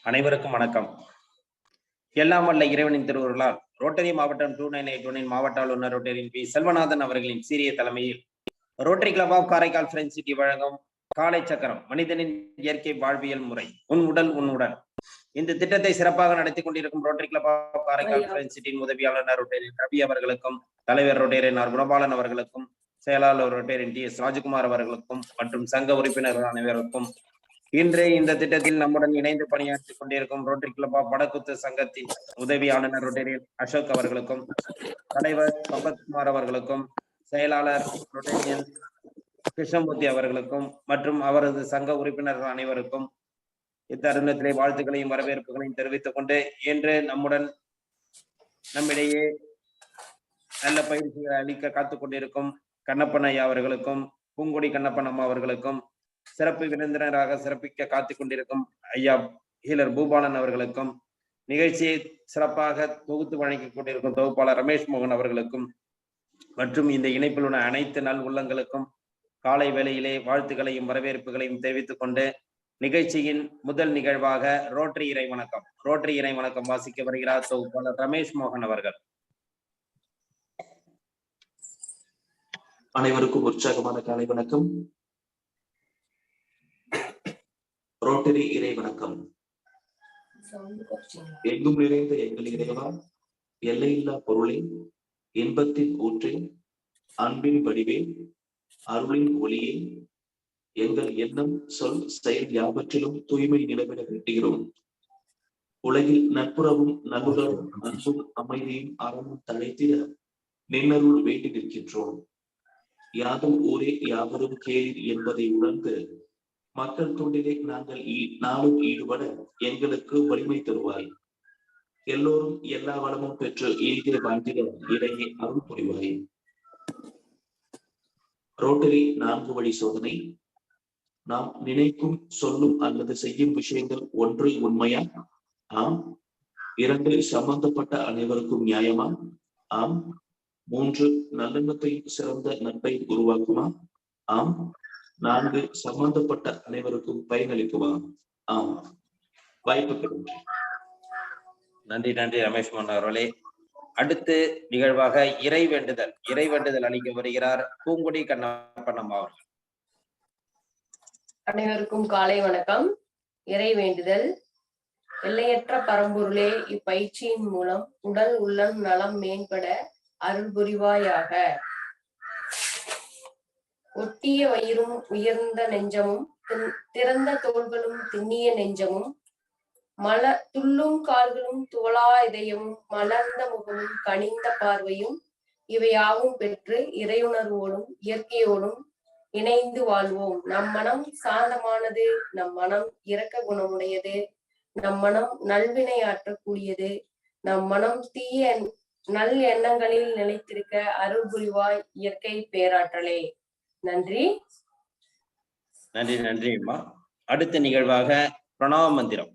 அனைவருக்கும் வணக்கம். எல்லாம் வல்ல இறைவனின் திருவருளால் ரோட்டரி மாவட்டம் 2981 மாவட்ட ஆளுநர் ரோட்டரி பி செல்வநாதன் அவர்களின் சீரிய தலைமையில் rotary club of Karaikal friends city வழங்கும் காலை சக்கரம் மனிதனின் இயற்கை வாழ்வியல் முறை உன் உடல் உன் உடல் இந்த திட்டத்தை சிறப்பாக நடத்தி கொண்டிருக்கும் rotary club of Karaikal friends சிட்டியின் உதவியாளர் ரோட்டரி ரவி அவர்களுக்கும், தலைவர் ரோட்டரியன் ஆர் குணபாலன் அவர்களுக்கும், செயலாளர் ரோட்டரியன் டி எஸ் ராஜகுமார் அவர்களுக்கும் மற்றும் சங்க உறுப்பினர்கள் அனைவருக்கும் இன்று இந்த திட்டத்தில் நம்முடன் இணைந்து பணியாற்றிக் கொண்டிருக்கும் ரோட்டரி கிளப் ஆஃப் வடக்குத்து சங்கத்தின் உதவி ஆளுநர் ரோட்டரியன் அசோக் அவர்களுக்கும், தலைவர் சம்பத்குமார் அவர்களுக்கும், செயலாளர் ரோட்டரியன் கிருஷ்ணமூர்த்தி அவர்களுக்கும் மற்றும் அவரது சங்க உறுப்பினர்கள் அனைவருக்கும் இத்தருணத்திலே வாழ்த்துக்களையும் வரவேற்புகளையும் தெரிவித்துக் கொண்டு இன்று நம்மிடையே நல்ல பயிற்சிகளை அளிக்க காத்துக் கொண்டிருக்கும் கண்ணப்பன் ஐயா அவர்களுக்கும், பூங்கொடி கண்ணப்பன் அம்மா அவர்களுக்கும், சிறப்பு விருந்தினராக சிறப்பிக்க காத்துக் கொண்டிருக்கும் ஐயா ஹீலர் பூபாலன் அவர்களுக்கும், நிகழ்ச்சியை சிறப்பாக தொகுத்து வழங்கிக் கொண்டிருக்கும் தொகுப்பாளர் ரமேஷ் மோகன் அவர்களுக்கும் மற்றும் இந்த இணைப்பில் உள்ள அனைத்து நல் உள்ளங்களுக்கும் காலை வேளையிலே வாழ்த்துக்களையும் வரவேற்புகளையும் தெரிவித்துக் கொண்டு நிகழ்ச்சியின் முதல் நிகழ்வாக ரோட்டரி இறை வணக்கம் வாசிக்க வருகிறார் தொகுப்பாளர் ரமேஷ் மோகன் அவர்கள். அனைவருக்கும் உற்சாகமான காலை வணக்கம். ரோட்டரி இறை வணக்கம். எங்கும் நிறைந்த எங்கள் இறைவா, எல்லையில்லா பொருளே, இன்பத்தின் ஊற்றே, அன்பின் வடிவே, அருளின் ஒளியே, எங்கள் எண்ணம் சொல் செயல் யாவற்றிலும் தூய்மை நிலவிட வேண்டுகிறோம். உலகில் நட்புறவும் நல்லுறவும் அன்பும் அமைதியும் அறமும் தழைத்திட நின்னருள் வேண்டி நிற்கின்றோம். யாதும் ஊரே யாவரும் கேளீர் என்பதை உணர்ந்து மக்கள் தொண்டிலே நாங்கள் நாளும் ஈடுபட எங்களுக்கு வலிமை தருவாய். எல்லோரும் எல்லா வளமும் பெற்று ஈகிற வாழ்ந்திட இடையே அருள் புரிவாய். ரோட்டரி 4 வழி சோதனை. நாம் நினைக்கும் சொல்லும் அல்லது செய்யும் விஷயங்கள் 1 உண்மையா? ஆம். 2 சம்பந்தப்பட்ட அனைவருக்கும் நியாயமா? ஆம். 3 நல்லெண்ணத்தையும் சிறந்த நட்பை உருவாக்குமா? ஆம். 4 சம்பந்தப்பட்ட அனைவருக்கும் பயனளிக்குமா? ஆம். வாய்ப்புக்கு நன்றி. நன்றி ரமேஷ் மோகன் அவர்களே. அடுத்து நிகழ்வாக இறை வேண்டுதல் அளிக்க வருகிறார் பூங்குடி கண்ணப்பன் அம்மா அவர்கள். அனைவருக்கும் காலை வணக்கம். இறை வேண்டுதல். எல்லையற்ற பரம்பொருளே, இப்பயிற்சியின் மூலம் உடல் உள்ளம் நலம் மேம்பட அருள் புரிவாயாக. ஒட்டிய வயிறும் உயர்ந்த நெஞ்சமும் திறந்த தோள்களும் திண்ணிய நெஞ்சமும் துள்ளும் கால்களும் துவளா இதயமும் மலர்ந்த முகமும் கனிந்த பார்வையும் இவையாவும் பெற்று இறையுணர்வோடும் இயற்கையோடும் இணைந்து வாழ்வோம். நம் மனம் சாந்தமானது, நம் மனம் இரக்க குணமுடையது, நம் மனம் நல்வினை ஆற்றக்கூடியது, நம் மனம் தீய நல் எண்ணங்களில் நிலைத்திருக்க அருள் புரிவாய் இயற்கை பேராற்றலே. நன்றி. நன்றி. நன்றி அம்மா. அடுத்த நிகழ்வாக பிரணவ மந்திரம்.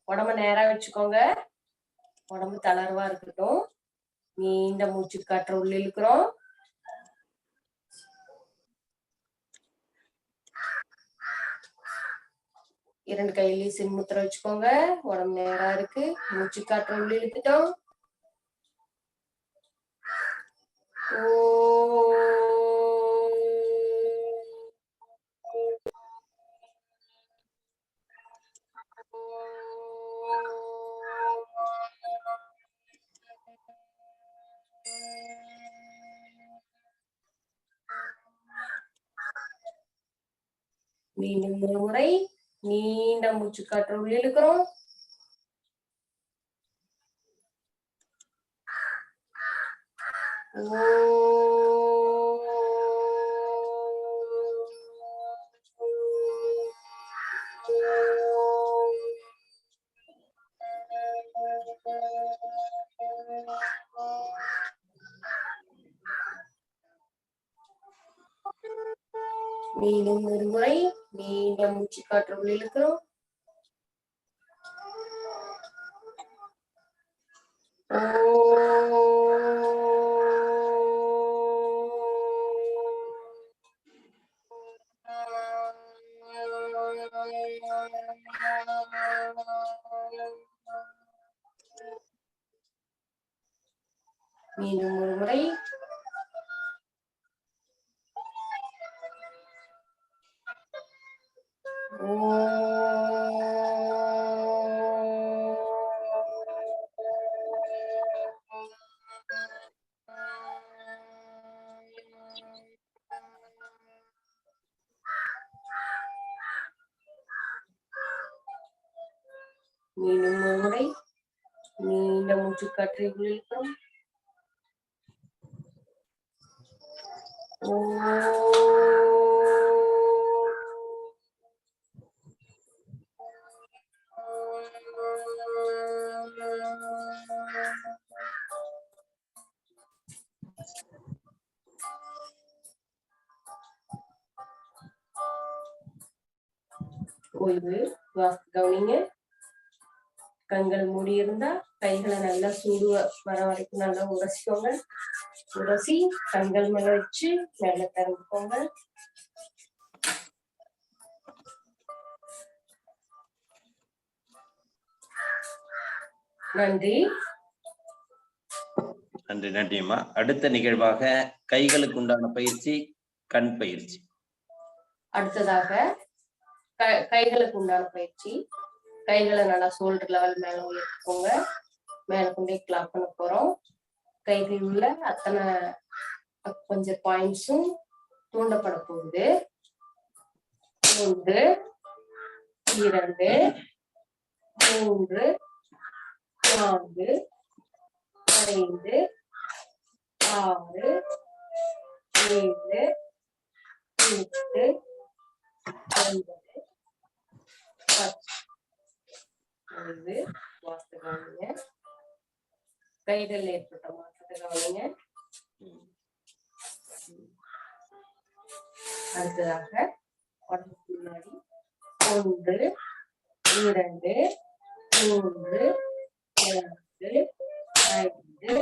உடம்ப நேரா வச்சுக்கோங்க. உடம்பு தளர்வா இருக்கட்டும். நீண்ட மூச்சு காற்ற உள்ள இழுக்கிறோம். இரண்டு கையிலயும் சின்முத்திரை வச்சுக்கோங்க. உடம்பு நேரா இருக்கு. மூச்சு காற்ற உள்ள இழுத்துட்டோம். மீண்டும் ஒரு முறை நீண்ட மூச்சு காற்று உள்ள இழுக்கிறோம். மீண்டும் ஒரு முறை நீண்ட மூச்சு காற்று உள்ள இழுக்கிறோம். மீண்டும் ஒரு முறை. மீண்டும் ஒரு முறை நீண்ட மூச்சுக்காற்றை உள்ளிழுக்கிறோம். ஓய்வு. கவனிங்க. கண்கள் மூடி இருந்தா கைகளை நல்லா சூடு வர வரைக்கும் நல்லா உரசிக்கோங்க. உரசி கண்கள் மேல வச்சு மேல திறந்துக்கோங்க. நன்றி. நன்றி நன்றிம்மா. அடுத்த நிகழ்வாக கைகளுக்கு உண்டான பயிற்சி கண் பயிற்சி. அடுத்ததாக கைகளுக்கு உண்டான பயிற்சி. கைகளை நல்லா ஷோல்டர் லெவல் மேல உயர்த்திக்கோங்க. மேல கொண்டே கிளாப் பண்ண போறோம். கைகள் உள்ள அத்தனை கொஞ்சம் பாயிண்ட்ஸும் தூண்டப்பட போகுது. 1 2 3 4 5 6 7 8 9 10. வாஸ்து கவனிங்க. கைகள் ஏற்பட்ட மாற்றத்தை கவனிங்க. அடுத்ததாக உடம்புக்கு முன்னாடி 1 2 3 4 5 6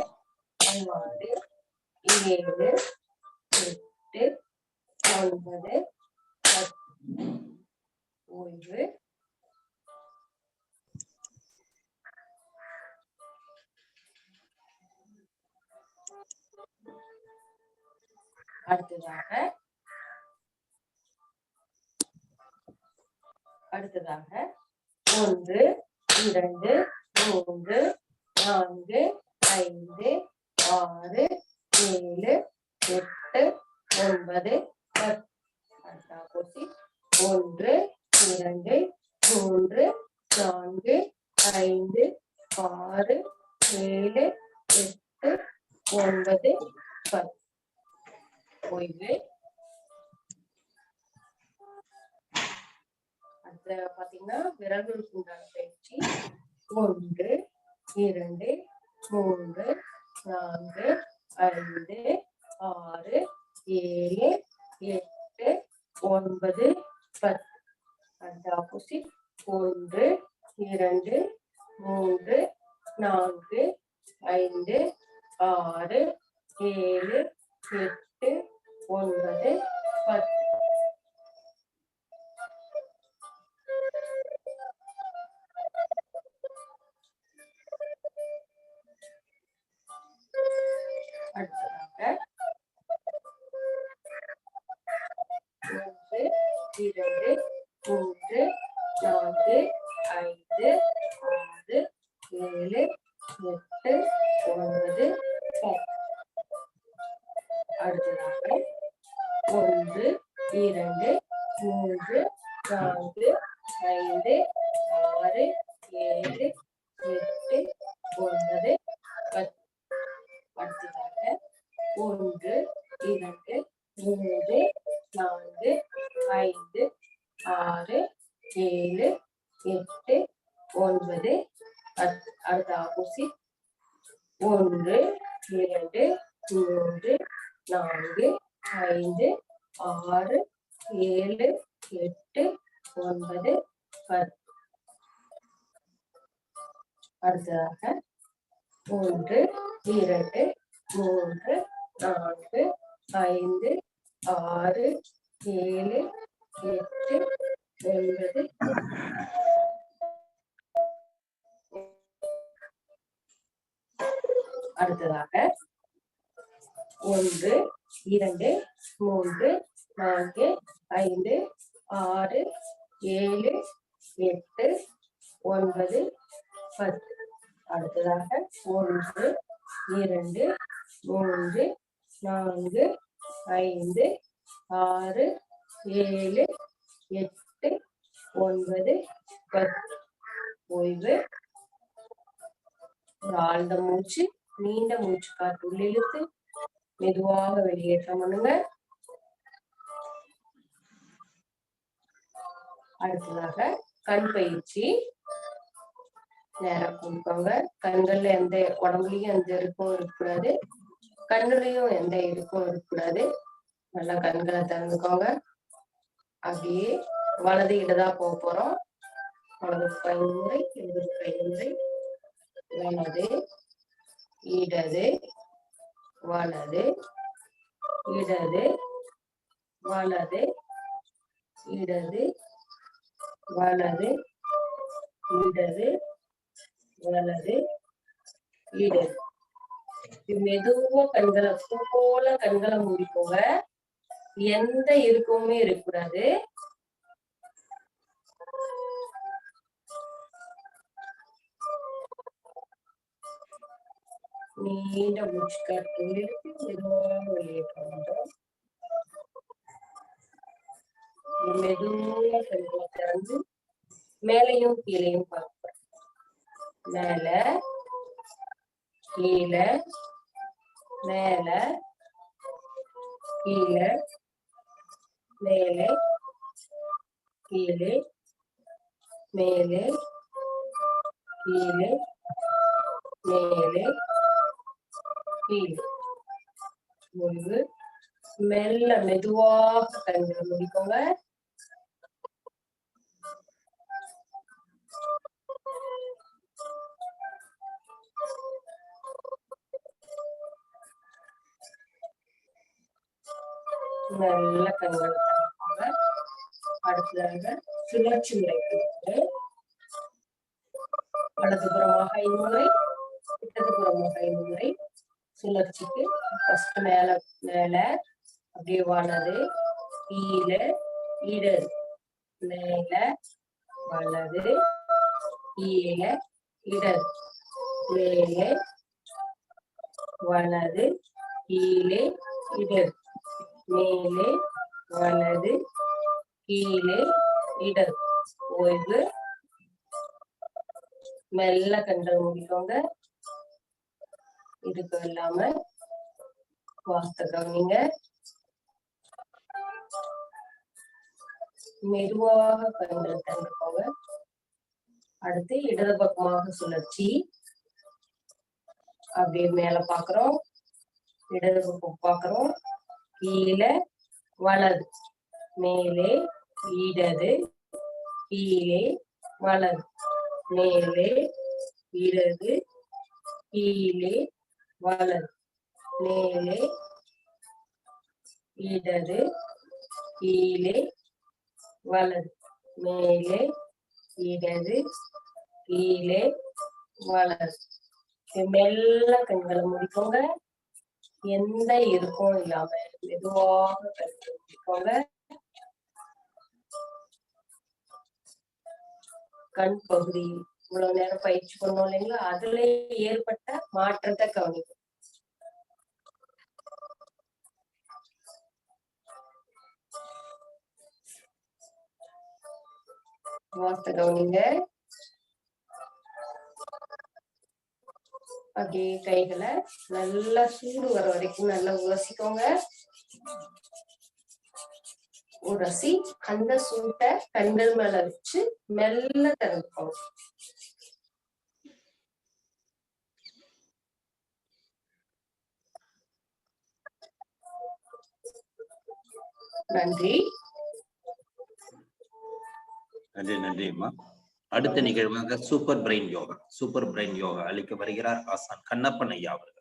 7 8 9 10. ஓய்வு. அடுத்ததாக 1 2 3 4 5 6 7 8 9 10. 1 2 3 4 5 6 7 8 9 10. ஓய்வு. அடுத்த பாத்தீங்கன்னா விரல்களுக்கு உண்டான பயிற்சி. 1 2 3 4 5 6 7 8 9 10. அடுத்த ஆப்போசிட். 1 2 3 4 5 6 7 8 9 10. அடுத்ததாக 1 2 3 4 5 6 7 8 9 10. அடுத்ததாக 1 2 3 4 5 6 7 8 9 10. அடுத்ததாக 1 2 3 4 5 6 7 8 9 10. அடுத்த ஆப்போசிட். 1 2 3 4 5 6 7 8 9 10. அடுத்ததாக 1 2 3 4 5 6 7 8 9 அடுத்ததாக 1 2 3 4 5 6 7 8 9 10. அடுத்ததாக 1 2 3 4 5 6 7 8 9 10. ஓய்வு. ஒரு ஆழ்ந்த மூச்சு, நீண்ட மூச்சு காற்று உள்ள இழுத்து மெதுவாக வெளியேற்றம் பண்ணுங்க. அடுத்ததாக கண் பயிற்சி. நேரம் கொடுப்பாங்க. கண்கள்ல எந்த உடம்புலயும் எந்த இருக்கும் இருக்கக்கூடாது, கண்ணுலயும் எந்த இருக்கும் இருக்கக்கூடாது. நல்லா கண்களை திறந்துக்கோங்க. அப்படியே வலது இடதா போக போறோம். வலது 5 முறை, இடது 5 முறை. வலது இடது வலது இடது வலது இடது வலது இடது வலது இடது. மெதுவா கண்களை போல கண்களை மூடிக்கோங்க. எந்த இருக்கவுமே இருக்கக்கூடாது. நீண்ட மூச்சு காற்று இழுத்து மெதுவாக வெளியேற்ற வேண்டும். மெதுவா கண்களை திறந்து மேலையும் கீழையும் பார்ப்போம். மேல கீழே மேல கீழே மேலே கீழே மேலே கீழே மேலே கீழே. முன்பு மெல்ல மெதுவாக கண்களை முடிக்கோங்க. நல்ல கண்கள் திறப்பாங்க. அடுத்ததாக சுழற்சி முறை கொடுத்து வலதுபுறமாக 5 முறை, இடதுபுறமாக 5 முறை. சுழற்சிக்கு ஃபர்ஸ்ட் மேல மேல அப்படியே வலது கீழே இடது மேல வலது கீழே இடது மேலே வலது கீழே இடது மேலே வலது கீழே இடது. ஓய்வு. மெல்ல கண்கள் மூடிக்கோங்க. இதுக்கு இல்லாம வாஸ்து கவனிங்க. மெதுவாக கண்கள் திறந்துக்கோங்க. அடுத்து இடது பக்கமாக சுழற்சி. அப்படியே மேல பாக்குறோம், இடது பக்கம் பாக்குறோம், கீழே வலது மேலே இடது கீழே வலது மேலே இடது கீழே வலது மேலே இடது கீழே வலது மேலே இடது கீழே வலது. மெல்ல கண்களை முடிக்கோங்க. எந்த இருக்கும் இல்லாம மெதுவாக கண்களை முடிக்கோங்க. கண் பகுதி இவ்வளவு நேரம் பயிற்சி பண்ணோம் இல்லைங்களா, அதுல ஏற்பட்ட மாற்றத்தை கவனிக்கும். வார்த்தை கவனிங்க. அப்படியே கைகளை நல்லா சூடு வர வரைக்கும் நல்லா உரசிக்கோங்க. உரசி அந்த சூட்டை கண்கள் மேல வச்சு மெல்ல திறந்துக்கோங்க. நன்றி. நன்றி நன்றி அம்மா. அடுத்த நிகழ்வாக super brain yoga. Super brain yoga அளிக்க வருகிறார் ஆசான் கண்ணப்பன் ஐயா அவர்கள்.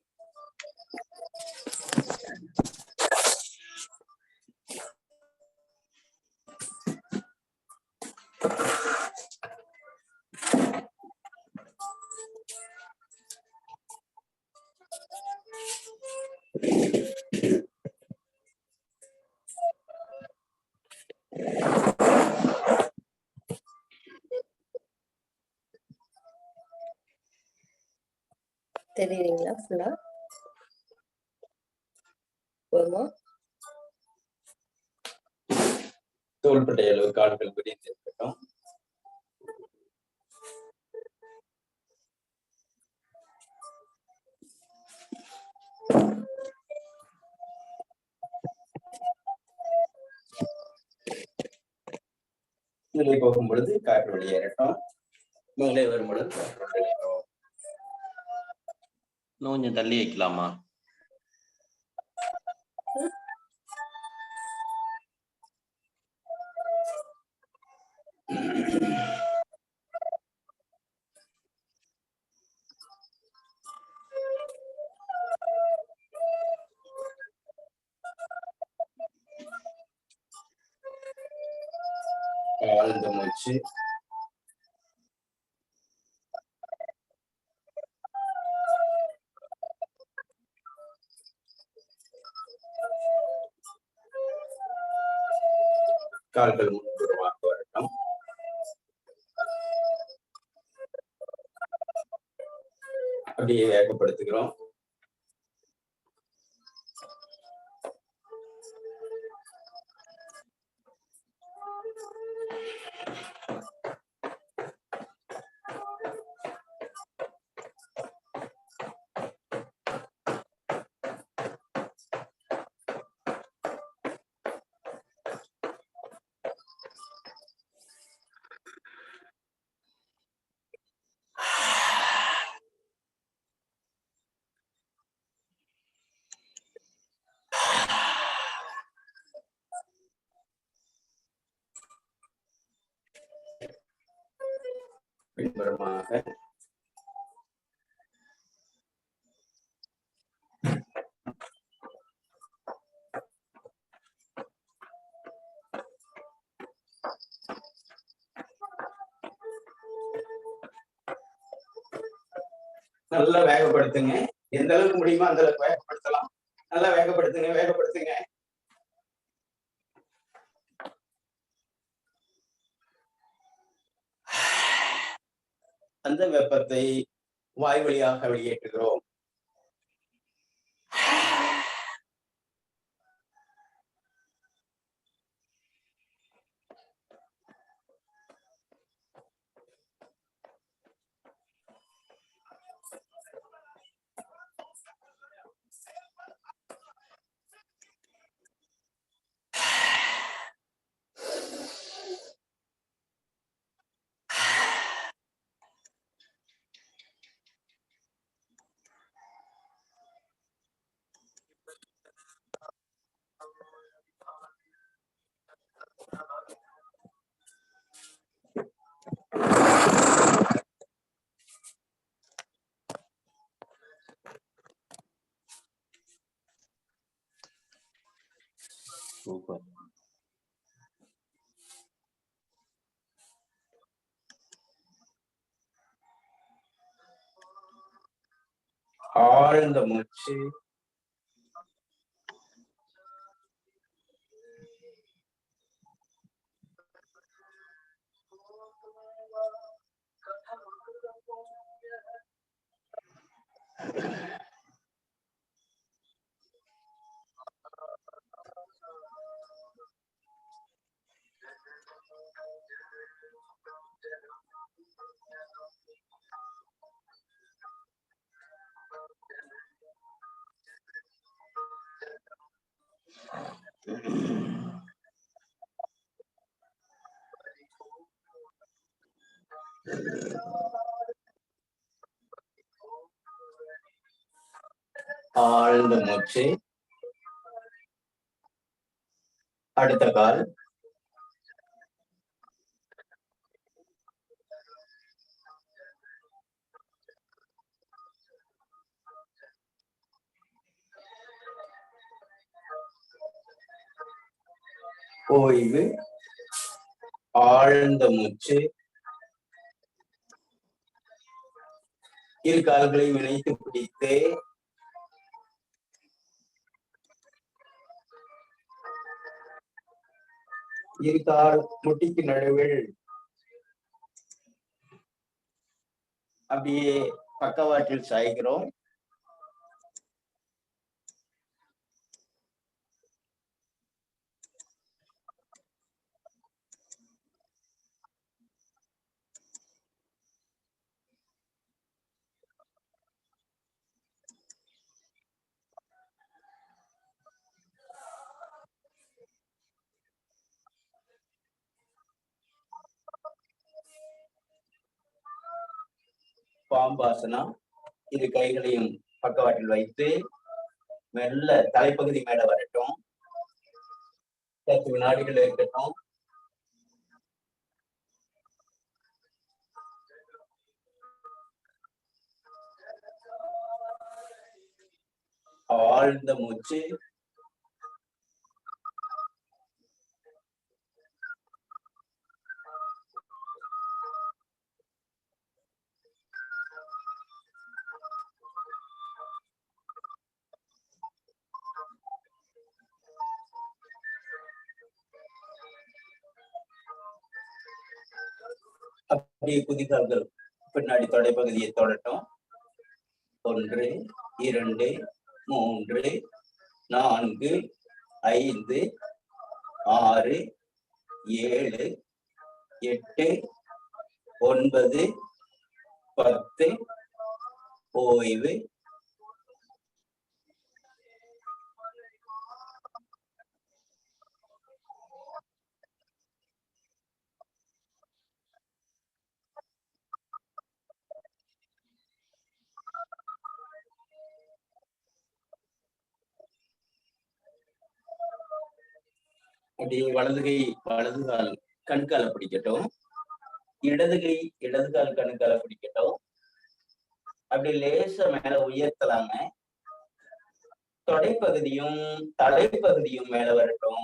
தெரியுறீங்களா ஃபுல்லா? போதுமா? தோள்பட்டை அளவு கால்கள் விரிந்து இருக்கட்டும். நிலை போகும் பொழுது காற்று வெளியேறட்டும். மேலே வரும் பொழுது காற்று வெளியேறும். இன்னும் கொஞ்சம் தள்ளி வைக்கலாமா? ஆழ்ந்த மூச்சு. கால்கள் முன்புறமாக வரட்டும். அப்படியே வேகப்படுத்துகிறோம். பின்புறமாக நல்லா வேகப்படுத்துங்க. எந்த அளவுக்கு முடியுமோ அந்த அளவுக்கு வேகப்படுத்தலாம். நல்லா வேகப்படுத்துங்க, வேகப்படுத்துங்க. அந்த வெப்பத்தை வாய் வழியாக வெளியேற்றுகிறோம். சூப்பர். ஆழ்ந்த மூச்சு. ஆழ்ந்த மூச்சு. அடுத்த கால். ஓய்வு. ஆழ்ந்த மூச்சு. இரு கால்களையும் இணைத்து பிடித்து இரு கால் முட்டிக்கு நடுவில் அப்படியே பக்கவாட்டில் சாய்கிறோம். பாம்பாசனம். இரு கைகளையும் பக்கவாட்டில் வைத்து மெல்ல தலைப்பகுதி மேல வரட்டும். 10 வினாடிகள் இருக்கட்டும். ஆழ்ந்த மூச்சு. அப்படியே குதிகால்கள் பின்னாடி தொடைப்பகுதியை தொடட்டும். 1 2 3 4 5 6 7 8 9 10. ஓய்வு. அப்படியே வலது கை வலது கால் கணுக்கால பிடிக்கட்டும். இடது கை இடது கால் கணுக்கால பிடிக்கட்டும். அப்படி லேசா மேல உயர்த்தலாங்க. தொடைப்பகுதியும் தலைப்பகுதியும் மேல வரட்டும்.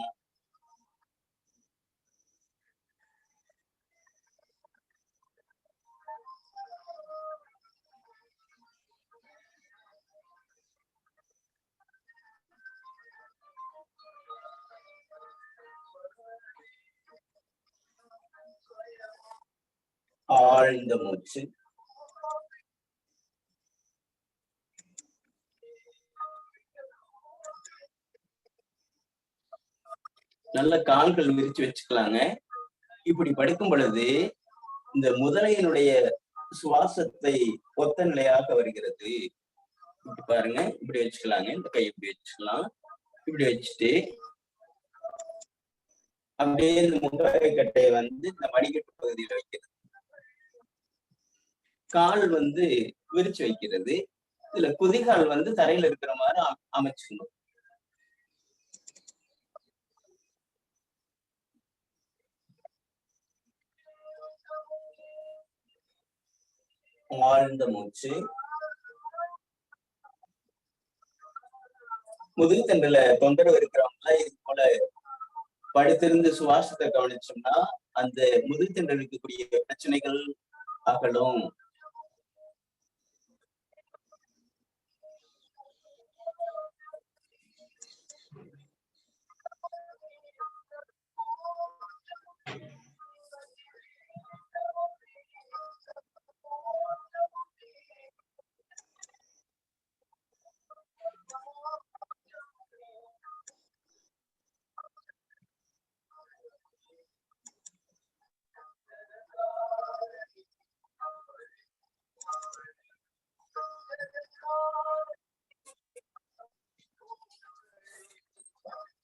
ஆழ்ந்த மூச்சு. நல்ல கால்கள் விரிச்சு வச்சுக்கலாங்க. இப்படி படுக்கும் பொழுது இந்த முதலையினுடைய சுவாசத்தை ஒத்த நிலையாக வருகிறது. இப்படி பாருங்க, இப்படி வச்சுக்கலாங்க. இந்த கை இப்படி வச்சுக்கலாம். இப்படி வச்சுட்டு அப்படியே இந்த முகாய் கட்டையை இந்த மடிக்கட்டு பகுதியில வைக்கிறது. கால் விரிச்சு வைக்கிறது. இதுல குதிகால் தரையில இருக்கிற மாதிரி அமைச்சுக்கணும். ஆழ்ந்த மூச்சு. முதுகுத்தண்டுல தொந்தரவு இருக்கிறவங்க இது போல படுத்திருந்து சுவாசத்தை கவனிச்சோம்னா அந்த முதுகுத்தண்டில் இருக்கக்கூடிய பிரச்சனைகள் அகலும்.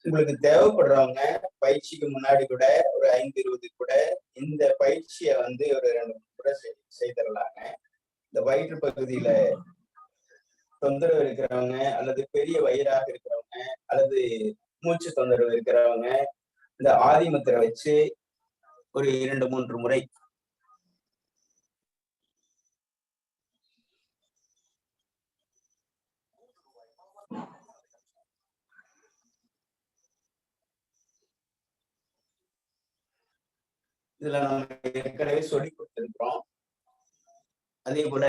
உங்களுக்கு தேவைப்படுறவங்க பயிற்சிக்கு முன்னாடி கூட ஒரு 5-20 கூட இந்த பயிற்சியை ஒரு 2-3 முறை செய்திடலாங்க. இந்த வயிற்று பகுதியில தொந்தரவு இருக்கிறவங்க அல்லது பெரிய வயிறாக இருக்கிறவங்க அல்லது மூச்சு தொந்தரவு இருக்கிறவங்க இந்த ஆதிமுத்திரை வச்சு ஒரு 2-3 முறை இதுல நம்ம ஏற்கனவே சொல்லி கொடுத்திருக்கிறோம். அதே போல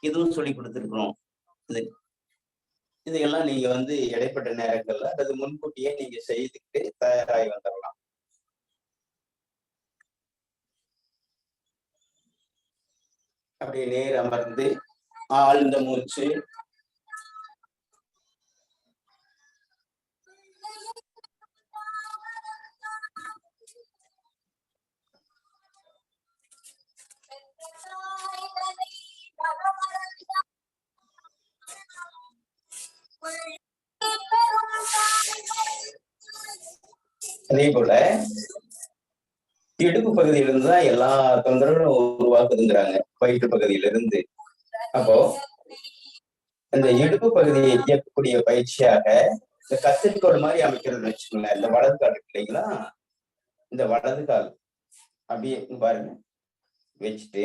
இதுவும் சொல்லி கொடுத்திருக்கிறோம். இதையெல்லாம் நீங்க இடைப்பட்ட நேரங்கள்ல அல்லது முன்கூட்டியே நீங்க செய்துக்கிட்டு தயாராகி வந்துடலாம். அப்படியே நேர் அமர்ந்து ஆழ்ந்த மூச்சு. அதே போல இடுப்பு பகுதியிலிருந்து தான் எல்லா தொந்தரவுகளும் உருவாக்குதுங்கிறாங்க. வயிற்று பகுதியிலிருந்து. அப்போ இந்த இடுப்பு பகுதியை இயக்கக்கூடிய பயிற்சியாக இந்த கத்திரிக்கோடு மாதிரி அமைக்கிறது வச்சுக்கோங்களேன். இந்த வலது கால் இருக்கு இல்லைங்களா, இந்த வலது கால் அப்படியே பாருங்க வச்சுட்டு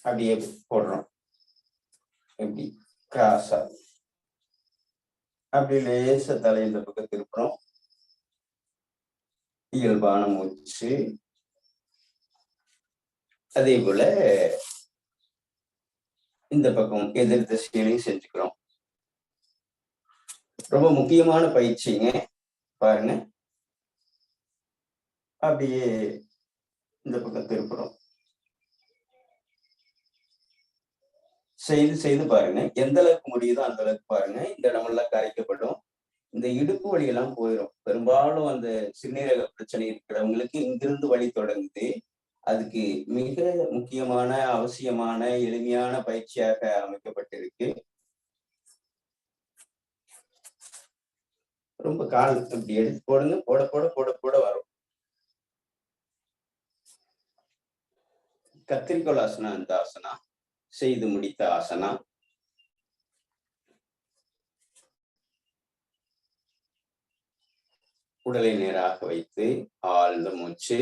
அப்படியே போடுறோம். எப்படி கிராஸா அப்படி லேச தலை இந்த பக்கம் திருப்புறோம். இயல்பான மூச்சு. அதே போல இந்த பக்கம் எதிர் திசையிலையும் செஞ்சுக்கிறோம். ரொம்ப முக்கியமான பயிற்சிங்க. பாருங்க அப்படியே இந்த பக்கம் திருப்புறோம். செய்து பாருங்க. எந்த அளவுக்கு முடியுதோ அந்த அளவுக்கு பாருங்க. இந்த இடமெல்லாம் கரைக்கப்படும். இந்த இடுப்பு வலியெல்லாம் போயிடும். பெரும்பாலும் அந்த சிறுநீரக பிரச்சனை இருக்கிறவங்களுக்கு இங்கிருந்து வலி தொடங்குது. அதுக்கு மிக முக்கியமான அவசியமான எளிமையான பயிற்சியாக அமைக்கப்பட்டிருக்கு. ரொம்ப கால் இப்படி எடுத்து போடுங்க. போட போட போட போட வரும். கத்திரிக்கோள் ஆசனா இந்த ஆசனா செய்து முடித்த ஆசனா. உடலை நேராக வைத்து ஆழ்ந்த மூச்சு.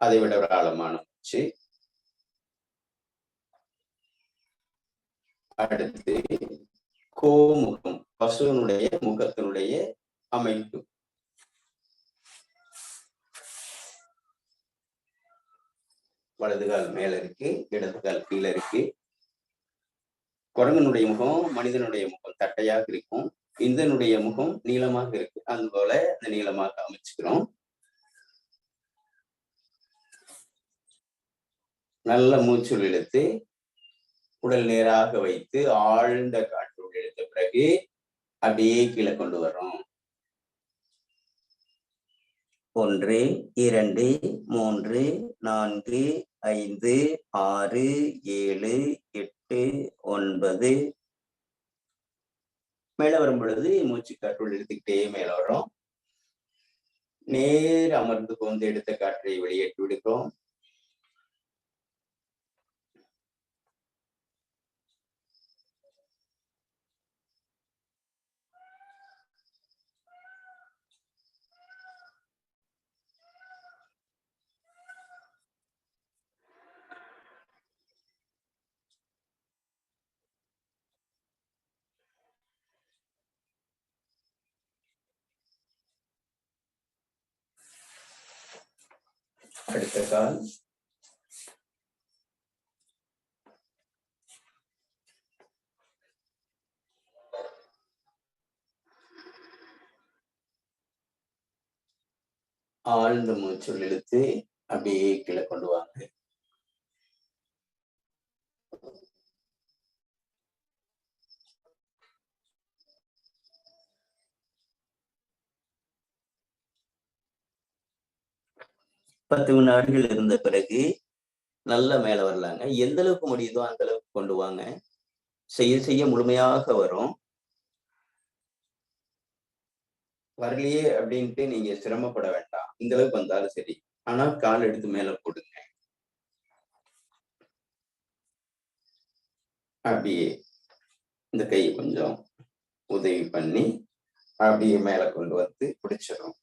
அதை விட ஒரு ஆழமான மூச்சு. அடுத்து கோமுகம், பசுவனுடைய முகத்தினுடைய அமைப்பு. வலது கால் மேல இருக்கு, இடது கால் கீழே இருக்கு. குரங்கனுடைய முகம் மனிதனுடைய முகம் தட்டையாக இருக்கும். இந்தனுடைய முகம் நீளமாக இருக்கு. அது போல இந்த நீளமாக அமைச்சுக்கிறோம். நல்ல மூச்சுள் இழுத்து உடல் நேராக வைத்து ஆழ்ந்த காற்று இழுத்த பிறகு அப்படியே கீழே கொண்டு வர்றோம். 1 2 3 4 5 6 7 8 9. மேல வரும் பொழுது மூச்சு காற்றுள் இழுத்துக்கிட்டே மேல வர்றோம். நேர் அமர்ந்து கொண்டு எடுத்த காற்றை வெளியேற்றி விடுகிறோம். அடுத்த கால். ஆழ்ந்த மூச்சுள் இழுத்து அப்படியே கீழே கொண்டு வாங்க. பத்து வினாடிகள் இருந்த பிறகு நல்ல மேல வரலாங்க. எந்த அளவுக்கு முடியுதோ அந்த அளவுக்கு கொண்டு வாங்க. செய்ய செய்ய முழுமையாக வரும். வரலையே அப்படின்ட்டு நீங்க சிரமப்பட வேண்டாம். இந்த அளவுக்கு வந்தாலும் சரி. ஆனா கால் எடுத்து மேல போடுங்க. அப்படியே இந்த கையை கொஞ்சம் உதவி பண்ணி அப்படியே மேல கொண்டு வந்து பிடிச்சிடும்.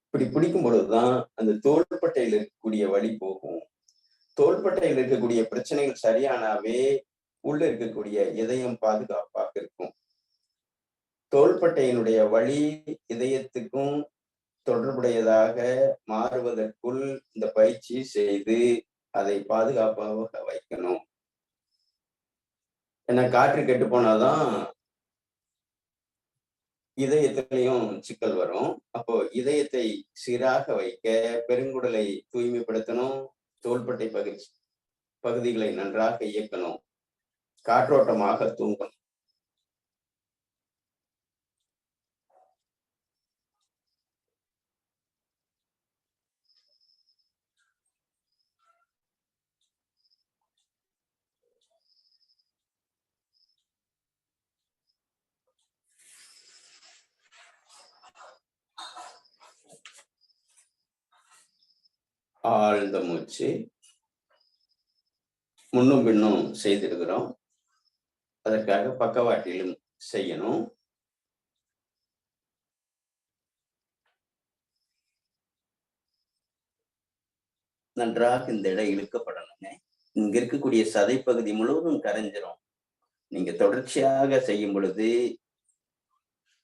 இப்படி பிடிக்கும் பொழுதுதான் அந்த தோள்பட்டையில் இருக்கக்கூடிய வலி போகும். தோள்பட்டையில் இருக்கக்கூடிய பிரச்சனைகள் சரியானாவே உள்ள இருக்கக்கூடிய இதயம் பாதுகாப்பாக இருக்கும். தோள்பட்டையினுடைய வலி இதயத்துக்கும் தொடர்புடையதாக மாறுவதற்குள் இந்த பயிற்சி செய்து அதை பாதுகாப்பாக வைக்கணும். ஏன்னா காற்று கெட்டு போனாதான் இதயத்திலையும் சிக்கல் வரும். அப்போ இதயத்தை சீராக வைக்க பெருங்குடலை தூய்மைப்படுத்தணும். தோள்பட்டை பகுதிகளை நன்றாக இயக்கணும். காற்றோட்டமாக தூங்கணும். ஆழ்ந்த மூச்சு. முன்னும் பின்னும் செய்திருக்கிறோம். அதற்காக பக்கவாட்டிலும் செய்யணும். நன்றாக இந்த இடம் இழுக்கப்படணுங்க. இங்க இருக்கக்கூடிய சதைப்பகுதி முழுவதும் கரைஞ்சிரும். நீங்க தொடர்ச்சியாக செய்யும் பொழுது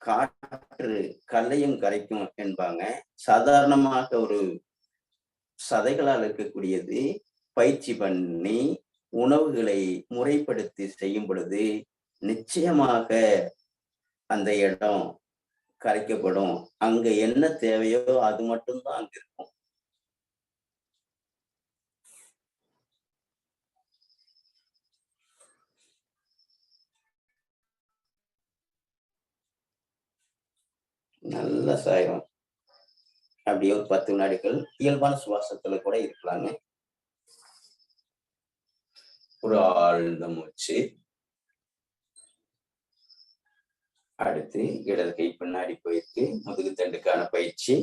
காற்று கல்லையும் கரைக்கும் என்பாங்க. சாதாரணமாக ஒரு சதைகளால் இருக்கக்கூடியது பயிற்சி பண்ணி உணவுகளை முறைப்படுத்தி செய்யும் பொழுது நிச்சயமாக அந்த இடம் கரைக்கப்படும். அங்க என்ன தேவையோ அது மட்டும்தான் அங்க இருக்கும். நல்ல சாயம். அப்படியே ஒரு 10 வினாடிகள் இயல்பான சுவாசத்துல கூட இருக்கலாங்க. ஒரு ஆழ்ந்த மூச்சு. அடுத்து இடது கை பின்னாடி போயிருக்கு. முதுகு தண்டுக்கான பயிற்சி.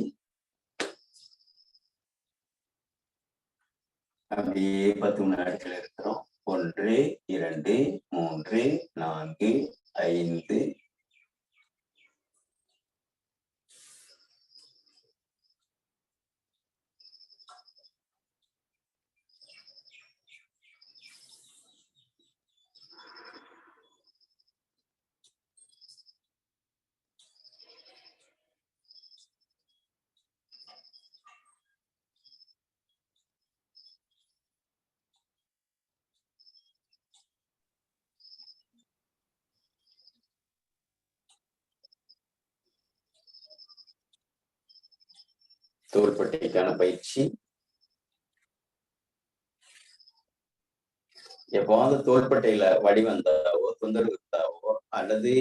அப்படியே 10 வினாடிகள் இருக்கிறோம். 1, 2, 3, 4, 5. தோள்பட்டைக்கான பயிற்சி. எப்போது தோள்பட்டையில வலி வந்தாவோ தொந்தரவு இருந்தாவோ அல்லது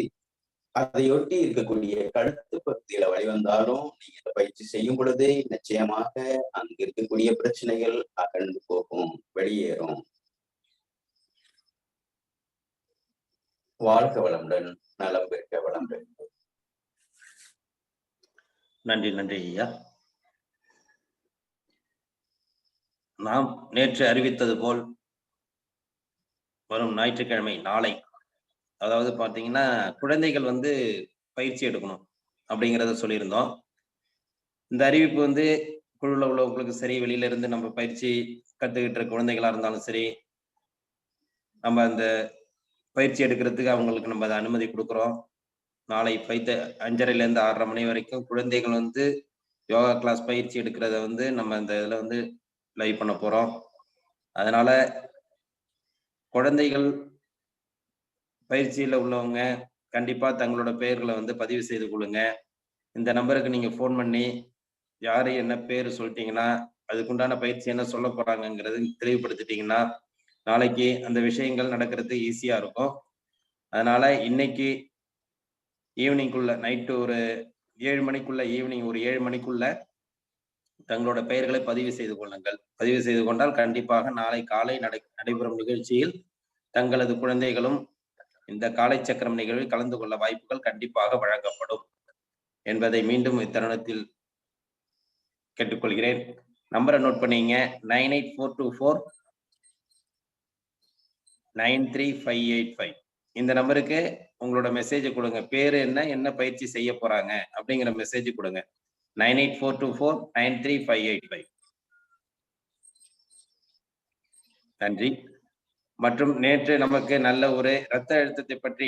அதையொட்டி இருக்கக்கூடிய கழுத்து பகுதியில வலி வந்தாலும் நீங்க இந்த பயிற்சி செய்யும் பொழுது நிச்சயமாக அங்க இருக்கக்கூடிய பிரச்சனைகள் அகன்று போகும், வெளியேறும். வாழ்க வளமுடன், நலம் பெற்க வளம் பெற்க. நன்றி நன்றி ஐயா. நாம் நேற்று அறிவித்தது போல் வரும் ஞாயிற்றுக்கிழமை நாளை, அதாவது பாத்தீங்கன்னா குழந்தைகள் வந்து பயிற்சி எடுக்கணும் அப்படிங்கிறத சொல்லியிருந்தோம். இந்த அறிவிப்பு வந்து குழுவில் உள்ளவங்களுக்கு சரி, வெளியில இருந்து நம்ம பயிற்சி கத்துக்கிட்டு இருக்க குழந்தைகளா இருந்தாலும் சரி, நம்ம அந்த பயிற்சி எடுக்கிறதுக்கு அவங்களுக்கு நம்ம அதை அனுமதி கொடுக்குறோம். நாளை 5:30 6:30 மணி வரைக்கும் குழந்தைகள் வந்து யோகா கிளாஸ் பயிற்சி எடுக்கிறத வந்து நம்ம இந்த இதுல வந்து லைவ் பண்ண போறோம். அதனால குழந்தைகள் பயிற்சியில உள்ளவங்க கண்டிப்பா தங்களோட பெயர்களை வந்து பதிவு செய்து கொள்ளுங்க. இந்த நம்பருக்கு நீங்க ஃபோன் பண்ணி யாரு என்ன பேர் சொல்லிட்டீங்கன்னா, அதுக்குண்டான பயிற்சி என்ன சொல்ல போறாங்கிறது தெளிவுபடுத்திட்டீங்கன்னா நாளைக்கு அந்த விஷயங்கள் நடக்கிறது ஈஸியா இருக்கும். அதனால இன்னைக்கு ஈவினிங்குள்ள நைட்டு ஒரு 7 மணிக்குள்ள, ஈவினிங் ஒரு 7 மணிக்குள்ள தங்களோட பெயர்களை பதிவு செய்து கொள்ளுங்கள். பதிவு செய்து கொண்டால் கண்டிப்பாக நாளை காலை நடைபெறும் நிகழ்ச்சியில் தங்களது குழந்தைகளும் இந்த காலை சக்கரம் நிகழ்வில் கலந்து கொள்ள வாய்ப்புகள் கண்டிப்பாக வழங்கப்படும் என்பதை மீண்டும் இத்தருணத்தில் கேட்டுக்கொள்கிறேன். நம்பரை நோட் பண்ணீங்க. 9842493585. இந்த நம்பருக்கு உங்களோட மெசேஜ் கொடுங்க. பேரு என்ன பயிற்சி செய்ய போறாங்க அப்படிங்கிற மெசேஜ் கொடுங்க. 9842493585. நன்றி. மற்றும் நேற்று நமக்கு நல்ல ஒரு இரத்த அழுத்தத்தை பற்றி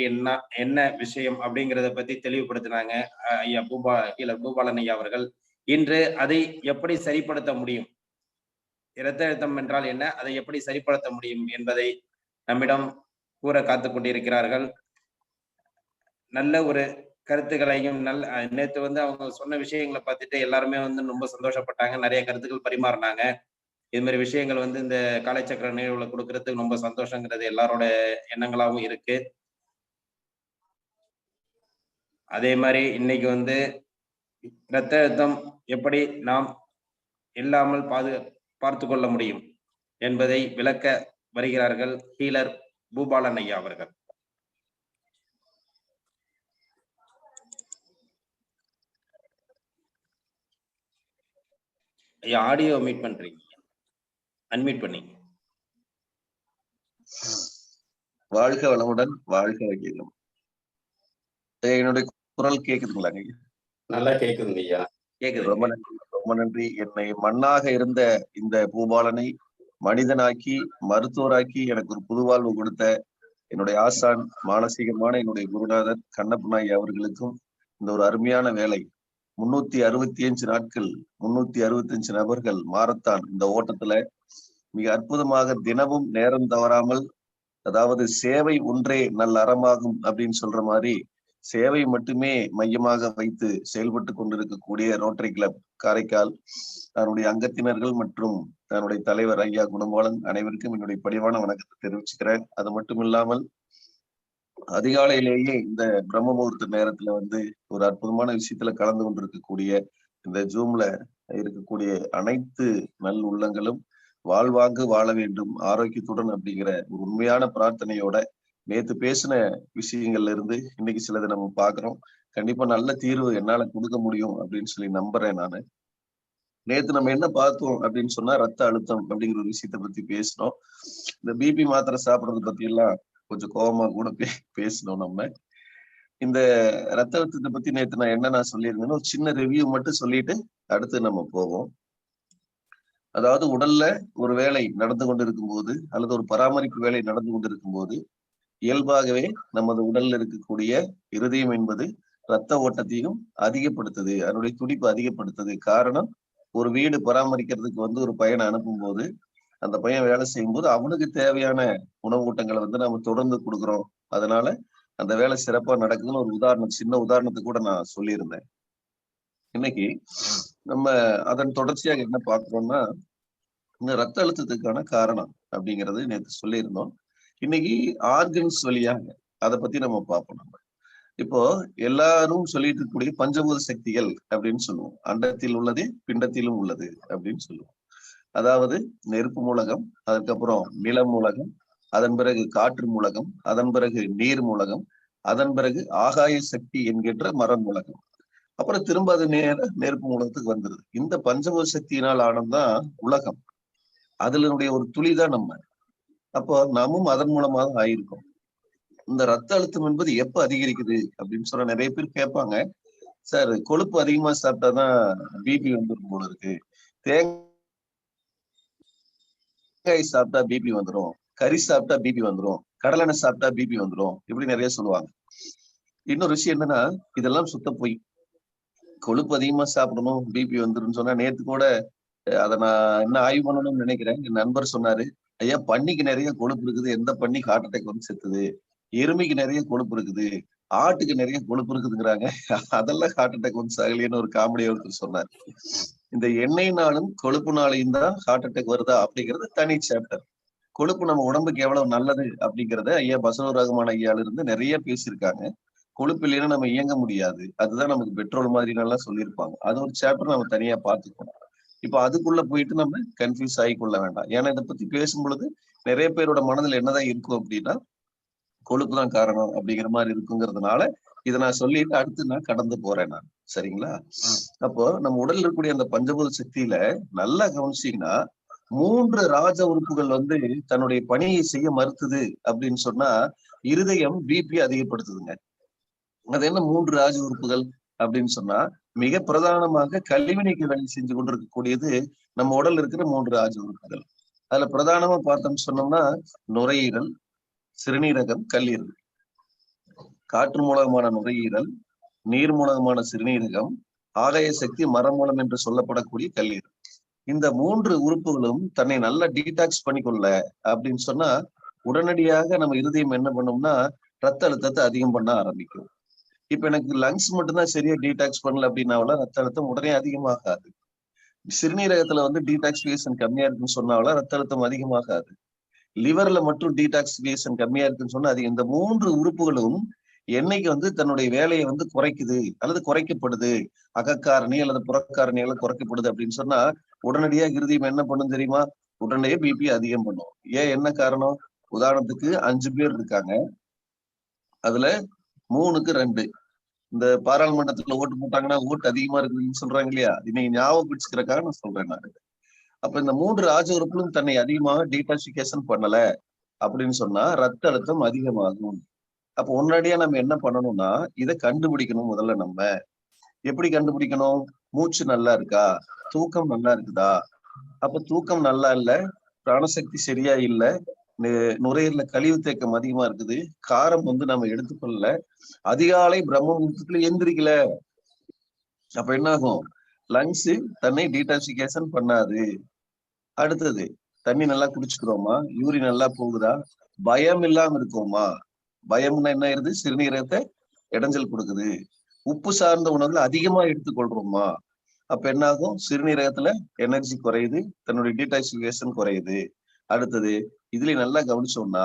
என்ன விஷயம் அப்படிங்கிறத பத்தி தெளிவுபடுத்தினாங்க ஐயா பூபாலன் ஐயா அவர்கள். இன்று அதை எப்படி சரிப்படுத்த முடியும், இரத்த அழுத்தம் என்றால் என்ன, அதை எப்படி சரிப்படுத்த முடியும் என்பதை நம்மிடம் கூற காத்து கொண்டிருக்கிறார்கள். நல்ல ஒரு கருத்துக்களையும் நேற்று வந்து அவங்க சொன்ன விஷயங்களை பார்த்துட்டு எல்லாருமே வந்து ரொம்ப சந்தோஷப்பட்டாங்க. நிறைய கருத்துக்கள் பரிமாறினாங்க. இது மாதிரி விஷயங்கள் வந்து இந்த காலைச்சக்கர நிகழ்வுல கொடுக்கறதுக்கு ரொம்ப சந்தோஷங்கிறது எல்லாரோட எண்ணங்களாகவும் இருக்கு. அதே மாதிரி இன்னைக்கு வந்து இரத்த அழுத்தம் எப்படி நாம் இல்லாமல் பார்த்து கொள்ள முடியும் என்பதை விளக்க வருகிறார்கள் ஹீலர் பூபாலன் ஐயா அவர்கள். ஐயா ஆடியோ மீட் பண்றீங்க. அன்மியூட் பண்ணி. வாழ்க வளமுடன், வாழ்க வையகம். என்னுடைய குரல் கேக்குதுங்களாங்க? நல்லா கேக்குதுங்க ஐயா. கேக்குது. ரொம்ப நன்றி, ரொம்ப நன்றி. என்னை மண்ணாக இருந்த இந்த பூபாலனை மனிதனாக்கி மருத்துவராக்கி எனக்கு ஒரு புதுவாழ்வு கொடுத்த என்னுடைய ஆசான், மானசீகமான என்னுடைய குருநாதர் கண்ணப்பநாயகி அவர்களுக்கும் இந்த ஒரு அருமையான வேலை 365 நாட்கள் 365 நபர்கள் மாரத்தான் இந்த ஓட்டத்துல மிக அற்புதமாக தினமும் நேரம் தவறாமல், அதாவது சேவை ஒன்றே நல்ல அறமாகும் அப்படின்னு சொல்ற மாதிரி சேவை மட்டுமே மையமாக வைத்து செயல்பட்டு கொண்டிருக்கக்கூடிய ரோட்டரி கிளப் காரைக்கால் தன்னுடைய அங்கத்தினர்கள் மற்றும் தன்னுடைய தலைவர் ஐயா குணபாலன் அனைவருக்கும் என்னுடைய பணிவான வணக்கத்தை தெரிவிச்சுக்கிறேன். அது மட்டும் இல்லாமல் அதிகாலையிலேயே இந்த பிரம்ம முகூர்த்த நேரத்துல ஒரு அற்புதமான விஷயத்துல கலந்து கொண்டிருக்கக்கூடிய இந்த ஜூம்ல இருக்கக்கூடிய அனைத்து நல் உள்ளங்களும் வாழ்வாங்கு வாழ வேண்டும் ஆரோக்கியத்துடன் அப்படிங்கிற ஒரு உண்மையான பிரார்த்தனையோட நேத்து பேசின விஷயங்கள்ல இருந்து இன்னைக்கு சிலதை நம்ம பாக்குறோம். கண்டிப்பா நல்ல தீர்வு என்னால கொடுக்க முடியும் அப்படின்னு சொல்லி நம்புறேன் நானு. நேத்து நம்ம என்ன பார்த்தோம் அப்படின்னு சொன்னா ரத்த அழுத்தம் அப்படிங்கிற ஒரு விஷயத்த பத்தி பேசினோம். இந்த பிபி மாத்திரை சாப்பிடுறது பத்தி எல்லாம் கொஞ்சம் கோபமா கூட பேசணும். நம்ம இந்த ரத்த அழுத்தத்தை பத்தி நேத்து நான் சொல்லியிருந்தேன்னு ஒரு சின்ன ரிவ்யூ மட்டும் சொல்லிட்டு அடுத்து நம்ம போவோம். அதாவது உடல்ல ஒரு வேலை நடந்து கொண்டிருக்கும் போது அல்லது ஒரு பராமரிப்பு வேலை நடந்து கொண்டிருக்கும் போது இயல்பாகவே நமது உடல்ல இருக்கக்கூடிய இருதயம் என்பது ரத்த ஓட்டத்தையும் அதிகப்படுத்துது, அதனுடைய துடிப்பு அதிகப்படுத்துது. காரணம், ஒரு வீடு பராமரிக்கிறதுக்கு ஒரு பையனை அனுப்பும் போது அந்த பையன் வேலை செய்யும் போது அவனுக்கு தேவையான உணவூட்டங்களை நம்ம தொடர்ந்து கொடுக்குறோம். அதனால அந்த வேலை சிறப்பா நடக்குதுன்னு ஒரு சின்ன உதாரணத்துக்கு கூட நான் சொல்லியிருந்தேன். இன்னைக்கு நம்ம அதன் தொடர்ச்சியாக என்ன பார்க்கிறோம்னா இந்த ரத்த அழுத்தத்துக்கான காரணம் அப்படிங்கிறது நேற்று சொல்லியிருந்தோம். இன்னைக்கு ஆர்கன்ஸ் வழியாக அதை பத்தி நம்ம பார்ப்போம். நம்ம இப்போ எல்லாரும் சொல்லிட்டு இருக்கக்கூடிய பஞ்சபூத சக்திகள் அப்படின்னு சொல்லுவோம். அண்டத்தில் உள்ளது பிண்டத்திலும் உள்ளது அப்படின்னு சொல்லுவோம். அதாவது நெருப்பு மூலகம், அதுக்கப்புறம் நில மூலகம், அதன் பிறகு காற்று மூலகம், அதன் பிறகு நீர் மூலகம், அதன் பிறகு ஆகாய சக்தி என்கின்ற மரம் மூலகம், அப்புறம் திரும்ப அது நெருப்பு மூலகத்துக்கு வந்துருது. இந்த பஞ்சபூத சக்தியினால் ஆனதுதான் உலகம். அதனுடைய ஒரு துளிதான் நம்ம. அப்போ நாமும் அதன் மூலமாக ஆயிருக்கோம். இந்த ரத்த அழுத்தம் என்பது எப்ப அதிகரிக்குது அப்படின்னு சொன்னா நிறைய பேர் கேட்பாங்க, சார் கொழுப்பு அதிகமா சாப்பிட்டாதான் பிபி வந்துடும் போல இருக்கு, தேங்காய் சாப்பிட்டா பிபி வந்துடும், கறி சாப்பிட்டா பிபி வந்துடும், கடலெண்ணெய் சாப்பிட்டா பிபி வந்துடும், இப்படி நிறைய சொல்லுவாங்க. இன்னொரு விஷயம் என்னன்னா, இதெல்லாம் சுத்த போய். கொழுப்பு அதிகமா சாப்பிடணும் பிபி வந்துடும் சொன்னா நேத்து கூட அதை நான் என்ன ஆய்வு பண்ணணும்னு நினைக்கிறேன். என் நண்பர் சொன்னாரு, ஐயா பன்னிக்கு நிறைய கொழுப்பு இருக்குது, எந்த பன்னி ஹார்ட் அட்டாக் செத்துது, எருமைக்கு நிறைய கொழுப்பு இருக்குது, ஆட்டுக்கு நிறைய கொழுப்பு இருக்குதுங்கிறாங்க, அதெல்லாம் ஹார்ட் அட்டாக் சாகலைன்னு ஒரு காமெடியா ஒருத்தர் சொன்னார். இந்த எண்ணெய்னாலும் கொழுப்புனாலையும் தான் ஹார்ட் அட்டாக் வருதா அப்படிங்கிறது தனி சாப்டர். கொழுப்பு நம்ம உடம்புக்கு எவ்வளவு நல்லது அப்படிங்கிறத ஐயா பசவ ரகுமான் ஐயால இருந்து நிறைய பேசியிருக்காங்க. கொழுப்பு இல்லைன்னா நம்ம இயங்க முடியாது, அதுதான் நமக்கு பெட்ரோல் மாதிரி நல்லா சொல்லியிருப்பாங்க. அது ஒரு சாப்டர் நம்ம தனியா பார்த்துக்கணும். இப்ப அதுக்குள்ள போயிட்டு நம்ம கன்ஃபியூஸ் ஆகிக்கொள்ள வேண்டாம். ஏன்னா இதை பத்தி பேசும் பொழுது நிறைய பேரோட மனதில் என்னதான் இருக்கும் அப்படின்னா கொழுப்பு தான் காரணம் அப்படிங்கிற மாதிரி இருக்குங்கிறதுனால இதை நான் சொல்லிட்டு அடுத்து நான் கடந்து போறேன் நான். சரிங்களா? அப்போ நம்ம உடல்ல இருக்கக்கூடிய அந்த பஞ்சபூத சக்தியில நல்லா கவனிச்சீங்கன்னா 3 ராஜ உறுப்புகள் தன்னுடைய பணியை செய்ய மறுத்துது அப்படின்னு சொன்னா இருதயம் பிபி அதிகப்படுத்துதுங்க. அது என்ன 3 ராஜ உறுப்புகள் அப்படின்னு சொன்னா மிக பிரதானமாக கழிவு நீக்க வேலை செஞ்சு கொண்டிருக்கக்கூடியது நம்ம உடல்ல இருக்கிற 3 ராஜ உறுப்புகள். அதுல பிரதானமா பார்த்தோம்னு சொன்னோம்னா நுரையீரல், சிறுநீரகம், கல்லீரல். காற்று மூலமான நுரையீரல், நீர் மூலமான சிறுநீரகம், ஆகாய சக்தி மரம் மூலம் என்று சொல்லப்படக்கூடிய கல்லீரல். இந்த 3 உறுப்புகளும் தன்னை நல்லா டீடாக்ஸ் பண்ணிக்கொள்ள அப்படின்னு சொன்னா உடனடியாக நம்ம இருதயம் என்ன பண்ணோம்னா ரத்த அழுத்தத்தை அதிகம் பண்ண ஆரம்பிக்கும். இப்ப எனக்கு லங்ஸ் மட்டும்தான் சரியா டீடாக்ஸ் பண்ணல அப்படின்னால ரத்த அழுத்தம் உடனே அதிகமாகாது. சிறுநீரகத்துல டீடாக்சிஃபிகேஷன் கம்மியா இருக்குன்னு சொன்னால ரத்த அழுத்தம் அதிகமாகாது. லிவர்ல மட்டும் டீடாக்சிஃபிகேஷன் கம்மியா இருக்குன்னு சொன்னா அது இந்த 3 உறுப்புகளும் என்னைக்கு தன்னுடைய வேலையை குறைக்குது அல்லது குறைக்கப்படுது, அகக்காரணி அல்லது புறக்காரணிகளை குறைக்கப்படுது அப்படின்னு சொன்னா உடனடியாக இருதயம் என்ன பண்ணும் தெரியுமா? உடனடியே பிபி அதிகம் பண்ணும். ஏன், என்ன காரணம்? உதாரணத்துக்கு 5 பேர் இருக்காங்க, அதுல 3க்கு 2 இந்த பாராளுமன்றத்துல ஓட்டு போட்டாங்கன்னா ஓட்டு அதிகமா இருக்குதுன்னு சொல்றாங்க இல்லையா? இன்னைக்கு ஞாபகம் பிடிச்சுக்கிறக்காக நான் சொல்றேன். நான் அப்ப இந்த 3 ராஜ உறுப்புகளும் தன்னை அதிகமாக டீடாக்சிஃபிகேஷன் பண்ணல அப்படின்னு சொன்னா ரத்த அழுத்தம் அதிகமாகும். அப்ப உடனடியா நம்ம என்ன பண்ணணும்னா இதை கண்டுபிடிக்கணும். முதல்ல நம்ம எப்படி கண்டுபிடிக்கணும்? மூச்சு நல்லா இருக்கா, தூக்கம் நல்லா இருக்குதா? அப்ப தூக்கம் நல்லா இல்ல, பிராணசக்தி சரியா இல்ல, நுரையீரல கழிவு தேக்கம் அதிகமா இருக்குது, காரம் நம்ம எடுத்துக்கொள்ளல, அதிகாலை பிரம்ம முகூர்த்தத்துல எந்திரிக்கல. அப்ப என்ன ஆகும்? லங்ஸ் தன்னை டீடாக்சிஃபிகேஷன் பண்ணாது. அடுத்தது தண்ணி நல்லா குடிச்சுக்கிறோமா, யூரின் நல்லா போகுதா, பயம் இல்லாம இருக்கோமா? பயம்னா என்ன ஆயிருது? சிறுநீரகத்தை இடைஞ்சல் கொடுக்குது. உப்பு சார்ந்த உணவுகளை அதிகமா எடுத்துக்கொள்றோமா? அப்ப என்ன ஆகும்? சிறுநீரகத்துல எனர்ஜி குறையுது, தன்னுடைய டீடாக்சிஃபிகேஷன் குறையுது. அடுத்தது இதுல நல்லா கவனிச்சோம்னா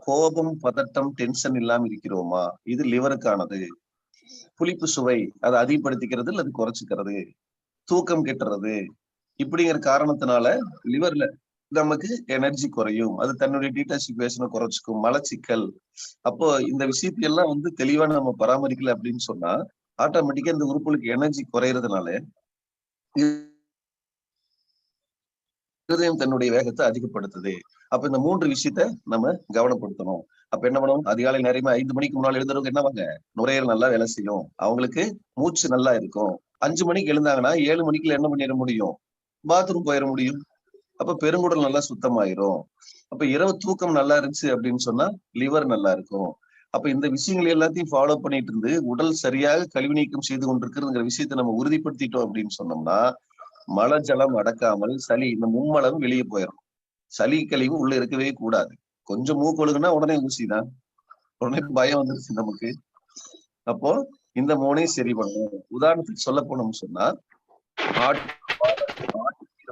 கோபம், பதட்டம், டென்ஷன் இல்லாம இருக்கிறோமா? இது லிவருக்கானது. புளிப்பு சுவை அதை அதிகப்படுத்திக்கிறது இல்ல அது குறைச்சிக்கிறது. தூக்கம் கெட்டுறது இப்படிங்கிற காரணத்தினால லிவர்ல நமக்கு எனர்ஜி குறையும், அது தன்னுடைய டீடாக்சிஃபிகேஷனை குறைச்சிக்கும். மலச்சிக்கல். அப்போ இந்த விஷயத்தையெல்லாம் தெளிவா நம்ம பராமரிக்கல அப்படின்னு சொன்னா ஆட்டோமேட்டிக்கா இந்த உறுப்புகளுக்கு எனர்ஜி குறையறதுனால இருதயம் தன்னுடைய வேகத்தை அதிகப்படுத்துது. அப்ப இந்த 3 விஷயத்த நம்ம கவனப்படுத்தணும். அப்ப என்ன பண்ணணும்? அதிகாலை நேரமா 5 மணிக்கு முன்னால் எழுந்தவங்க என்னவாங்க? நுரையீரல் நல்லா வேலை செய்யும், அவங்களுக்கு மூச்சு நல்லா இருக்கும். 5 மணிக்கு எழுந்தாங்கன்னா 7 மணிக்குள்ள என்ன பண்ணிட முடியும்? பாத்ரூம் போயிட முடியும். அப்ப பெருங்குடல் நல்லா சுத்தமாயிரும். அப்ப இரவு தூக்கம் நல்லா இருந்துச்சு அப்படின்னு சொன்னா லிவர் நல்லா இருக்கும். அப்ப இந்த விஷயங்கள் எல்லாத்தையும் ஃபாலோ பண்ணிட்டு இருந்து உடல் சரியாக கழிவு நீக்கம் செய்து கொண்டிருக்கிறதுங்கிற விஷயத்த நம்ம உறுதிப்படுத்திட்டோம் அப்படின்னு சொன்னோம்னா மல ஜலம் அடக்காமல் சளி, இந்த மும்மலம் வெளியே போயிடும். சளி கழிவு உள்ள இருக்கவே கூடாது. கொஞ்சம் மூக்கொழுகுனா உடனே ஊசிதான், உடனே பயம் வந்துருச்சு நமக்கு. அப்போ இந்த 3ஐயும் சரி பண்ணும். உதாரணத்துக்கு சொல்ல போனோம்னு சொன்னா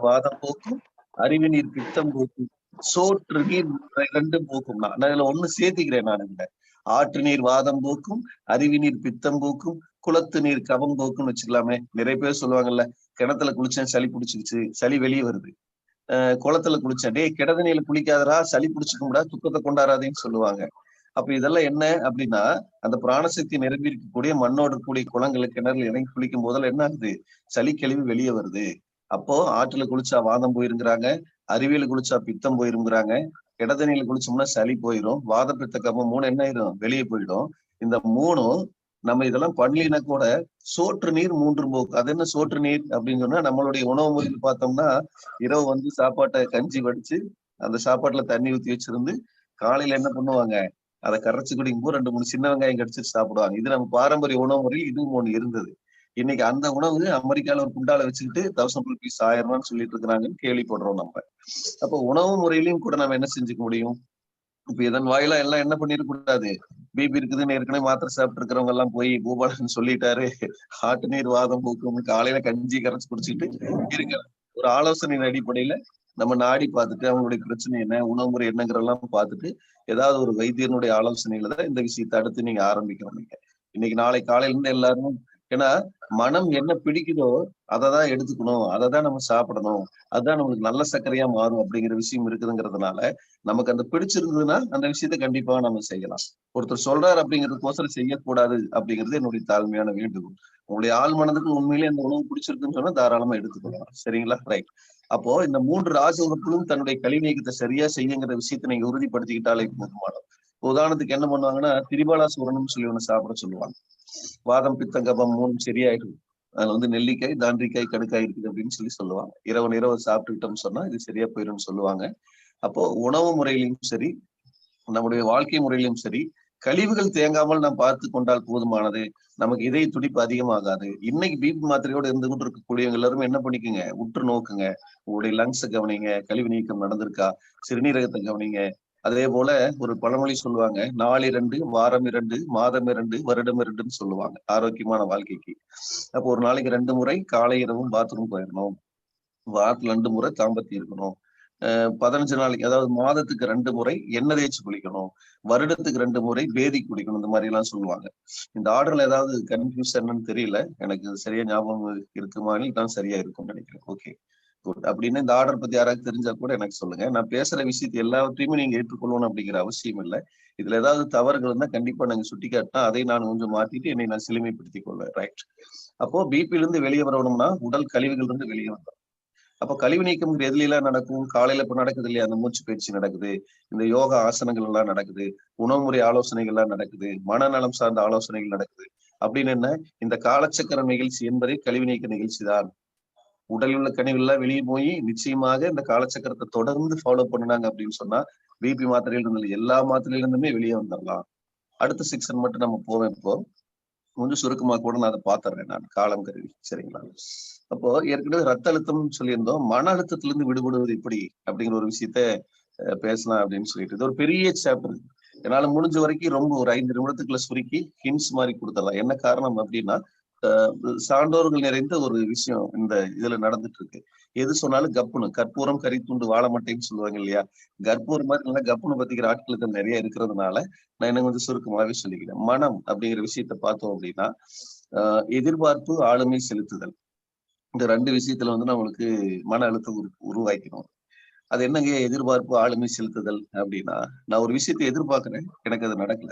வாதம் போக்கும், அறிவு நீர் பித்தம் போக்கும், சோற்று நீர் 2 போக்கும். நான் இதுல 1 சேர்த்திக்கிறேன். நான் இந்த ஆற்று நீர் வாதம் போக்கும், அறிவு நீர் பித்தம் போக்கும், குளத்து நீர் கபம் போக்கும்னு வச்சுக்கலாமே. நிறைய பேர் சொல்லுவாங்கல்ல, கிணத்துல குளிச்சேன் சளி பிடிச்சிருச்சு, சளி வெளியே வருது. குளத்துல குளிச்சேன், டேய் கிடதண்ணியில குளிக்காதரா, சளி பிடிச்சுக்கும்டா, துக்கத்தை கொண்டாடாதேன்னு சொல்லுவாங்க. அப்ப இதெல்லாம் என்ன அப்படின்னா அந்த பிராணசக்தி நிரம்பி இருக்கக்கூடிய மண்ணோட கூடிய குளங்களுக்கு கிணறுல இறங்கி குளிக்கும் போதெல்லாம் என்ன ஆகுது? சளி கழிவு வெளியே வருது. அப்போ ஆற்றுல குளிச்சா வாதம் போயிருங்கிறாங்க, அருவியில குளிச்சா பித்தம் போயிருங்கிறாங்க, கிடதண்ணியில குளிச்சோம்னா சளி போயிடும், வாத பித்த கபம் 3 என்ன ஆயிரும்? வெளியே போயிடும். இந்த 3ம் நம்ம இதெல்லாம் பண்ணலினா கூட சோற்று நீர் 3 போக்கு. அது என்ன சோற்று நீர் அப்படின்னு சொன்னா நம்மளுடைய உணவு முறையில் பார்த்தோம்னா இரவு சாப்பாட்டை கஞ்சி வடிச்சு அந்த சாப்பாட்டுல தண்ணி ஊத்தி வச்சிருந்து காலையில என்ன பண்ணுவாங்க? அதை கரைச்சு குடிக்கும்போது 2, 3 சின்ன வெங்காயம் கடிச்சிட்டு சாப்பிடுவாங்க. இது நம்ம பாரம்பரிய உணவு முறையில் இதுவும் 1 இருந்தது. இன்னைக்கு அந்த உணவு அமெரிக்கால ஒரு குண்டால வச்சுக்கிட்டு 1000 ரூபீஸ் 1000 ரூபான்னு சொல்லிட்டு இருக்கிறாங்கன்னு கேள்விப்படுறோம் நம்ம. அப்போ உணவு முறையிலையும் கூட நம்ம என்ன செஞ்சுக்க முடியும்? இப்ப இதன் வாயிலா எல்லாம் என்ன பண்ணிடக்கூடாது? பிபி இருக்குதுன்னு ஏற்கனவே மாத்திரை சாப்பிட்டு இருக்கிறவங்க எல்லாம் போய் பூபாலன் சொல்லிட்டாரு ஆட்டு நீர் வாதம் போக்கும், காலையில கஞ்சி கரைச்சு குடிச்சிட்டு இருங்க. ஒரு ஆலோசனையின் அடிப்படையில நம்ம நாடி பார்த்துட்டு அவங்களுடைய பிரச்சனை என்ன, உணவு முறை என்னங்கிறதெல்லாம் பார்த்துட்டு ஏதாவது ஒரு வைத்தியனுடைய ஆலோசனையில தான் இந்த விஷயத்தை அடுத்து நீங்க ஆரம்பிக்கணும். நீங்க இன்னைக்கு நாளை காலையில இருந்து எல்லாரும், ஏன்னா மனம் என்ன பிடிக்குதோ அதை தான் எடுத்துக்கணும், அதை தான் நம்ம சாப்பிடணும், அதுதான் நம்மளுக்கு நல்ல சர்க்கரையா மாறும் அப்படிங்கிற விஷயம் இருக்குதுங்கிறதுனால நமக்கு அந்த பிடிச்சிருந்ததுன்னா அந்த விஷயத்த கண்டிப்பா நம்ம செய்யலாம். ஒருத்தர் சொல்றாரு அப்படிங்கிறதுக்கோசரம் செய்யக்கூடாது அப்படிங்கிறது என்னுடைய தாழ்மையான வேண்டுகோள். உங்களுடைய ஆள் மனதுக்கு உண்மையிலேயே அந்த உணவு பிடிச்சிருக்குன்னு சொன்னா தாராளமா எடுத்துக்கலாம். சரிங்களா? ரைட். அப்போ இந்த 3 ராஜ உறுப்புகளும் தன்னுடைய கழிவு நீக்கத்தை சரியா செய்யுங்கிற விஷயத்தை நீங்க உறுதிப்படுத்திக்கிட்டாலே போதுமானது. உதாரணத்துக்கு என்ன பண்ணுவாங்கன்னா திரிபாலாசூரணம்னு சொல்லி 1 சாப்பிட சொல்லுவாங்க. வாதம் பித்தம் கபம் 3 சரியாயிடும். அதுல நெல்லிக்காய், தாண்டிக்காய், கடுக்காய் இருக்குது அப்படின்னு சொல்லுவாங்க. இரவு சாப்பிட்டுக்கிட்டோம்னு சொன்னா இது சரியா போயிடும்னு சொல்லுவாங்க. அப்போ உணவு முறையிலும் சரி, நம்முடைய வாழ்க்கை முறையிலும் சரி, கழிவுகள் தேங்காமல் நாம் பார்த்து கொண்டால் போதுமானது. நமக்கு இதய துடிப்பு அதிகமாகாது. இன்னைக்கு பிபி மாத்திரையோடு இருந்து கொண்டு இருக்கக்கூடியவங்க எல்லாருமே என்ன பண்ணிக்கோங்க? உற்று நோக்குங்க. உங்களுடைய லங்ஸை கவனிங்க, கழிவு நீக்கம் நடந்திருக்கா, சிறுநீரகத்தை கவனிங்க. அதே போல ஒரு பழமொழி சொல்லுவாங்க, நாள் 2, வாரம் 2, மாதம் 2, வருடம் 2ன்னு சொல்லுவாங்க ஆரோக்கியமான வாழ்க்கைக்கு. அப்போ ஒரு நாளைக்கு 2 முறை காலை இரவும் பாத்ரூம் போயிடணும். வாரத்துல 2 முறை தாம்பத்தி இருக்கணும். 15 நாளைக்கு, அதாவது மாதத்துக்கு 2 முறை எண்ணெய் தேய்ச்சி குளிக்கணும். வருடத்துக்கு 2 முறை பேதி குடிக்கணும். இந்த மாதிரி எல்லாம் சொல்லுவாங்க. இந்த ஆர்டர்ல ஏதாவது கன்ஃபியூஷன் தெரியல, எனக்கு சரியா ஞாபகம் இருக்குமான்னு தான் சரியா இருக்கும்னு நினைக்கிறேன். Okay, good. அப்படின்னு இந்த ஆர்டர் பத்தி யாராவது தெரிஞ்சா கூட எனக்கு சொல்லுங்க. நான் பேசுற விஷயத்தை எல்லாத்தையுமே நீங்க ஏற்றுக்கொள்ளணும் அப்படிங்கிற அவசியம் இல்லை. இதுல ஏதாவது தவறுகள் இருந்தா கண்டிப்பா நாங்க சுட்டி காட்டினா அதை நான் கொஞ்சம் மாத்திட்டு என்னை நான் செழுமைப்படுத்திக் கொள்வேன். ரைட். அப்போ பிபில இருந்து வெளியே வரணும்னா உடல் கழிவுகள் இருந்து வெளியே வரணும். அப்ப கழிவு நீக்கம் எதுல எல்லாம் நடக்கும்? காலையில இப்ப நடக்குது இல்லையா, அந்த மூச்சு பயிற்சி நடக்குது, இந்த யோகா ஆசனங்கள் எல்லாம் நடக்குது, உணவு முறை ஆலோசனைகள் எல்லாம் நடக்குது, மனநலம் சார்ந்த ஆலோசனைகள் நடக்குது. அப்படின்னு என்ன, இந்த காலச்சக்கர நிகழ்ச்சி என்பதே கழிவு நீக்க நிகழ்ச்சி தான். உடலில் உள்ள கழிவுலாம் வெளியே போய் நிச்சயமாக இந்த காலச்சக்கரத்தை தொடர்ந்து ஃபாலோ பண்ணுனாங்க அப்படின்னு சொன்னா பிபி மாத்திரையில இருந்து எல்லா மாத்திரையில இருந்துமே வெளியே வந்துடலாம். அடுத்த செக்ஷன் மட்டும் நம்ம போவேன். இப்போ கொஞ்சம் சுருக்கமா கூட நான் அதை பாத்துறேன் நான் காலம் கருவி. சரிங்களா? அப்போ ஏற்கனவே ரத்த அழுத்தம்னு சொல்லியிருந்தோம். மன அழுத்தத்துல இருந்து விடுபடுவது எப்படி அப்படிங்கிற ஒரு விஷயத்த பேசலாம் அப்படின்னு சொல்லிட்டு இது ஒரு பெரிய சாப்டர். என்னால முடிஞ்ச வரைக்கும் ரொம்ப ஒரு 5 நிமிடத்துக்குள்ள சுருக்கி ஹின்ஸ் மாதிரி கொடுத்துடலாம். என்ன காரணம் அப்படின்னா சான்றோர்கள் நிறைந்த ஒரு விஷயம் இந்த இதுல நடந்துட்டு இருக்கு. எது சொன்னாலும் கப்புனு, கற்பூரம் கரித்துண்டு வாழ மாட்டேன்னு சொல்லுவாங்க இல்லையா, கற்பூரம் மாதிரி நல்லா கப்புனு பத்திக்கிற ஆட்களுக்கு நிறைய இருக்கிறதுனால நான் என்ன கொஞ்சம் சுருக்கமாவே சொல்லிக்கிறேன். மனம் அப்படிங்கிற விஷயத்த பார்த்தோம் அப்படின்னா எதிர்பார்ப்பு, ஆளுமை செலுத்துதல், இந்த 2 விஷயத்துல வந்து நம்மளுக்கு மன அழுத்தம் உருவாக்கணும். அது என்னங்க எதிர்பார்ப்பு, ஆளுமை செலுத்துதல் அப்படின்னா, நான் ஒரு விஷயத்தை எதிர்பார்க்கிறேன், எனக்கு அது நடக்கல,